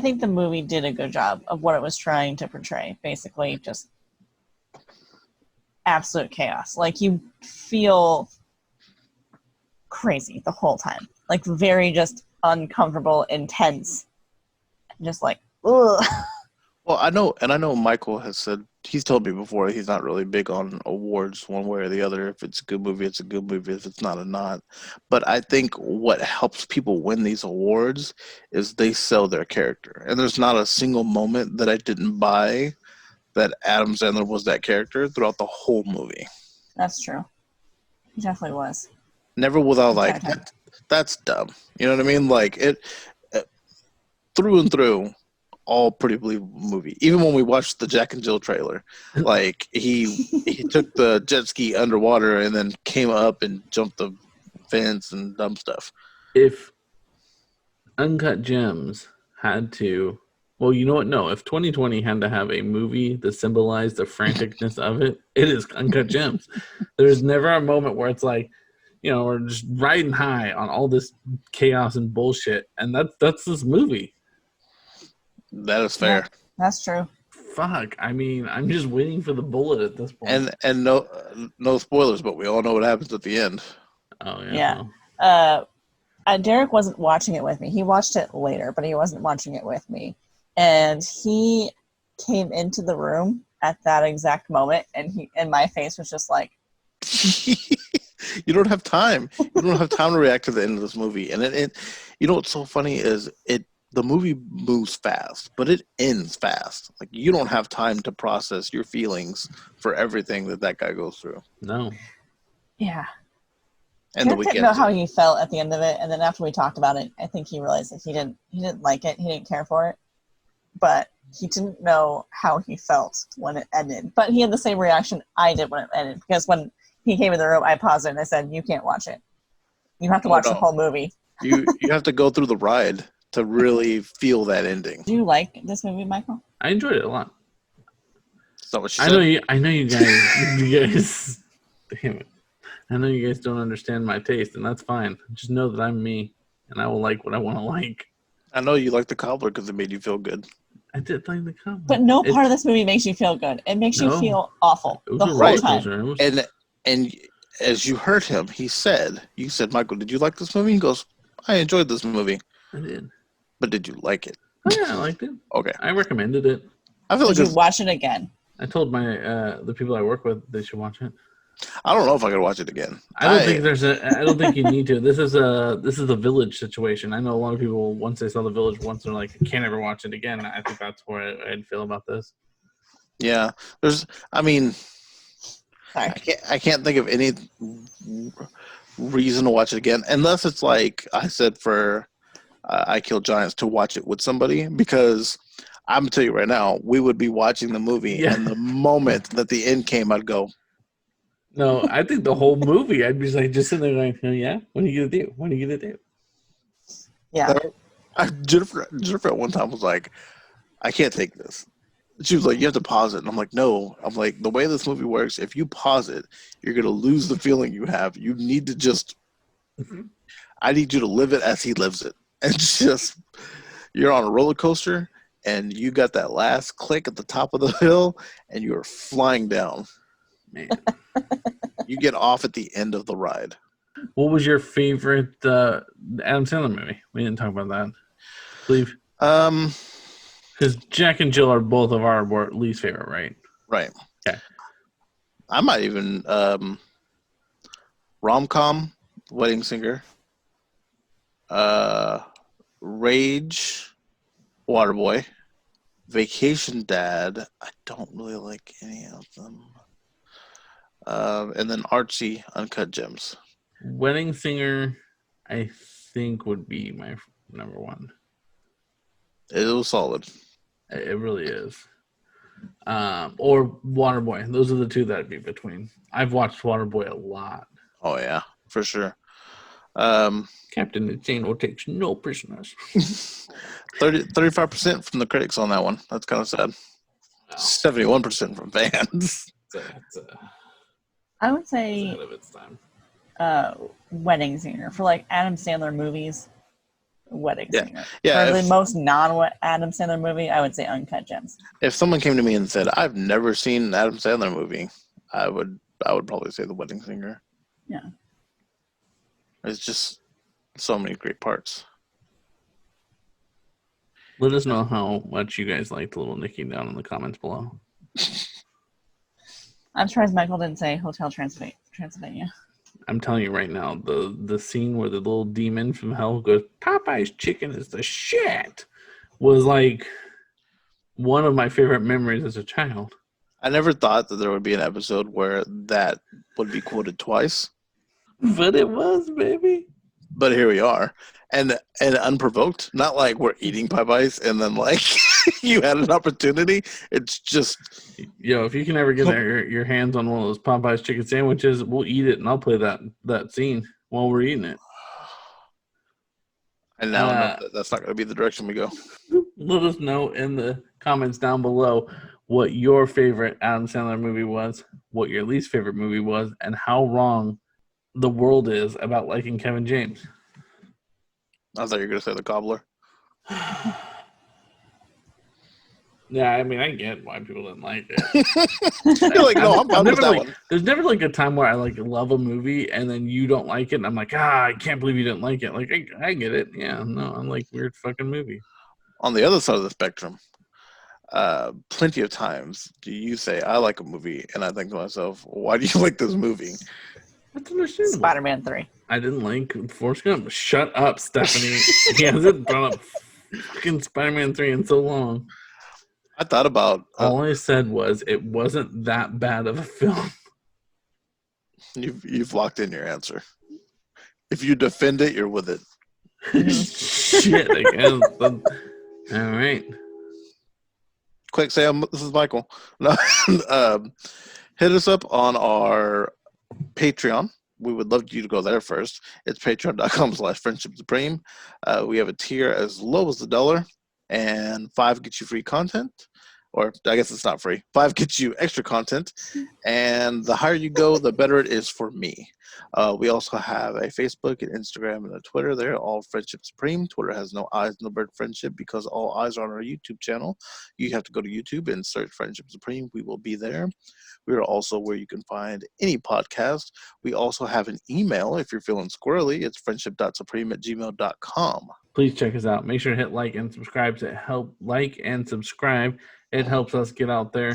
think the movie did a good job of what it was trying to portray. Basically, just absolute chaos. Like, you feel crazy the whole time. Like, very just uncomfortable, intense. Just like, ugh. Well, I know Michael has said, he's told me before, he's not really big on awards one way or the other. If it's a good movie, it's a good movie. If it's not, not. But I think what helps people win these awards is they sell their character. And there's not a single moment that I didn't buy that Adam Sandler was that character throughout the whole movie. That's true. He definitely was. Never without like, that's dumb. You know what I mean? Like, it through and through, all pretty believable movie. Even when we watched the Jack and Jill trailer, like he took the jet ski underwater and then came up and jumped the fence and dumb stuff. If Uncut Gems had to, well, you know what? No, if 2020 had to have a movie that symbolized the franticness of it, it is Uncut Gems. There's never a moment where it's like, you know, we're just riding high on all this chaos and bullshit, and that's this movie. That is fair. Yeah, that's true. Fuck. I mean, I'm just waiting for the bullet at this point. And no spoilers, but we all know what happens at the end. Oh yeah. Yeah. Derek wasn't watching it with me. He watched it later, but he wasn't watching it with me. And he came into the room at that exact moment, and my face was just like, You don't have time. You don't have time to react to the end of this movie. And it you know what's so funny is the movie moves fast, but it ends fast. Like you don't have time to process your feelings for everything that guy goes through. No. yeah. And the Derek didn't weekend. know how he felt at the end of it, and then after we talked about it, I think he realized that he didn't like it. He didn't care for it, but he didn't know how he felt when it ended. But he had the same reaction I did when it ended, because when he came in the room, I paused it and I said, "You can't watch it. You have to watch the whole movie." You have to go through the ride to really feel that ending. Do you like this movie, Michael? I enjoyed it a lot. Is that what she said? I know you guys you guys damn it. I know you guys don't understand my taste, and that's fine. Just know that I'm me, and I will like what I want to like. I know you like the cobbler because it made you feel good. I did like the comic. But no part of this movie makes you feel good. It makes you feel awful the whole time. And as you heard him, you said, Michael, did you like this movie? He goes, I enjoyed this movie. I did. But did you like it? Oh, yeah, I liked it. Okay. I recommended it. I feel Did you watch it again? I told my the people I work with they should watch it. I don't know if I could watch it again. I don't think you need to. This is a Village situation. I know a lot of people, once they saw the Village once, they're like, I can't ever watch it again. I think that's where I'd feel about this. Yeah. I can't think of any reason to watch it again, unless it's like I said for I Kill Giants, to watch it with somebody, because I'm going to tell you right now, we would be watching the movie, and the moment that the end came, I'd go, no, I think the whole movie, I'd be like, just sitting there going, oh, yeah? What are you going to do? What are you going to do? Yeah. Jennifer at one time was like, I can't take this. She was like, you have to pause it. And I'm like, no. I'm like, the way this movie works, if you pause it, you're going to lose the feeling you have. You need to just, I need you to live it as he lives it. And just, you're on a roller coaster, and you got that last click at the top of the hill, and you're flying down. Man. You get off at the end of the ride. What was your favorite Adam Sandler movie? We didn't talk about that. I believe. Because Jack and Jill are both of our least favorite, right? Right. Okay. I might even rom-com, Wedding Singer, Rage, Waterboy, Vacation Dad. I don't really like any of them. And then Archie, Uncut Gems. Wedding Singer, I think, would be my number one. It was solid. It really is. Or Waterboy. Those are the two that I'd be between. I've watched Waterboy a lot. Oh, yeah, for sure. Captain Insano takes no prisoners. 35% from the critics on that one. That's kind of sad. Wow. 71% from fans. I would say ahead of its time. Wedding Singer. For like Adam Sandler movies, Wedding Singer. Yeah. For the most non-Adam Sandler movie, I would say Uncut Gems. If someone came to me and said, I've never seen an Adam Sandler movie, I would probably say The Wedding Singer. Yeah. It's just so many great parts. Let us know how much you guys liked Little Nicky down in the comments below. I'm surprised Michael didn't say Hotel Transylvania. I'm telling you right now, the scene where the little demon from hell goes, Popeye's chicken is the shit, was like one of my favorite memories as a child. I never thought that there would be an episode where that would be quoted twice. But it was, baby. But here we are. And unprovoked. Not like we're eating Popeyes and then like you had an opportunity. It's just... Yo, if you can ever get your hands on one of those Popeyes chicken sandwiches, we'll eat it and I'll play that scene while we're eating it. And now I know that's not going to be the direction we go. Let us know in the comments down below what your favorite Adam Sandler movie was, what your least favorite movie was, and how wrong the world is about liking Kevin James. I thought you were going to say The Cobbler. Yeah, I mean, I get why people didn't like it. You're like, no, I'm fine with that like, one. there's never like a time where I like love a movie and then you don't like it, and I'm like, I can't believe you didn't like it. Like, I get it. Yeah, no, I'm like weird fucking movie. On the other side of the spectrum, plenty of times do you say I like a movie, and I think to myself, why do you like this movie? That's understandable. Spider-Man 3. I didn't like Forrest Gump. Shut up, Stephanie. He hasn't brought up fucking Spider-Man 3 in so long. I thought about all I said was it wasn't that bad of a film. You've locked in your answer. If you defend it, you're with it. Shit, I guess. All right. Quick, Sam. This is Michael. No, hit us up on our Patreon. We would love you to go there first. It's patreon.com/Friendship Supreme. We have a tier as low as $1, and $5 gets you free content. Or I guess it's not free. $5 gets you extra content. And the higher you go, the better it is for me. We also have a Facebook, an Instagram, and a Twitter. They're all Friendship Supreme. Twitter has no eyes, no bird friendship because all eyes are on our YouTube channel. You have to go to YouTube and search Friendship Supreme. We will be there. We are also where you can find any podcast. We also have an email if you're feeling squirrely. It's friendship.supreme@gmail.com. Please check us out. Make sure to hit like and subscribe to help like and subscribe. It helps us get out there.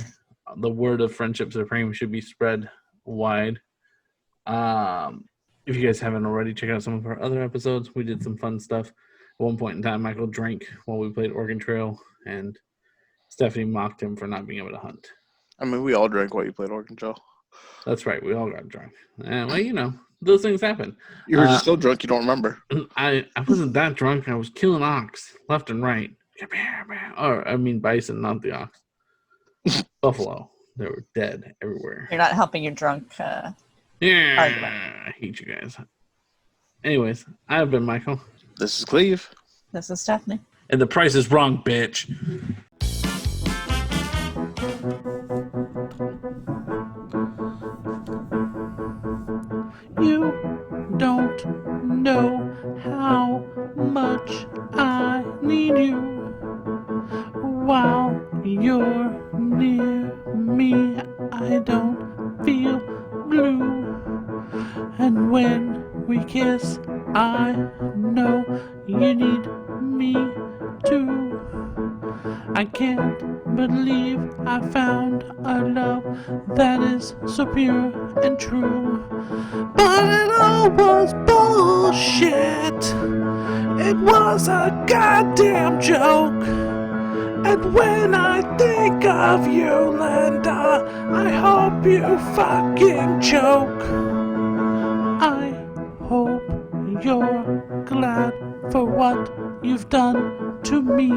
The word of Friendship Supreme should be spread wide. If you guys haven't already, check out some of our other episodes. We did some fun stuff. At one point in time, Michael drank while we played Oregon Trail, and Stephanie mocked him for not being able to hunt. I mean, we all drank while you played Oregon Trail. That's right. We all got drunk. Well, you know, those things happen. You were just so drunk you don't remember. I wasn't that drunk. I was killing ox left and right. Or, I mean, bison, not the ox. Buffalo. They were dead everywhere. You're not helping your drunk Yeah, argument. I hate you guys. Anyways, I've been Michael. This is Cleve. This is Stephanie. And the price is wrong, bitch. You don't know how much I need you. While you're near me, I don't feel blue. And when we kiss, I know you need me too. I can't believe I found a love that is so pure and true. But it all was bullshit. It was a goddamn joke. And when I think of you, Linda, I hope you fucking choke. I hope you're glad for what you've done to me.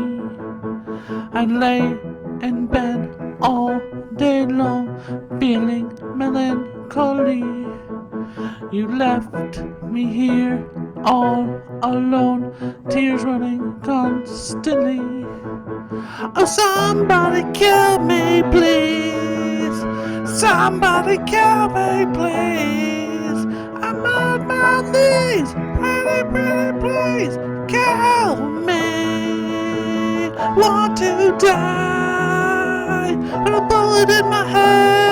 I lay in bed all day long, feeling melancholy. You left me here all alone, tears running constantly. Oh, somebody kill me, please. Somebody kill me, please. I'm on my knees. Pretty, pretty, please kill me. Want to die, but a bullet in my head.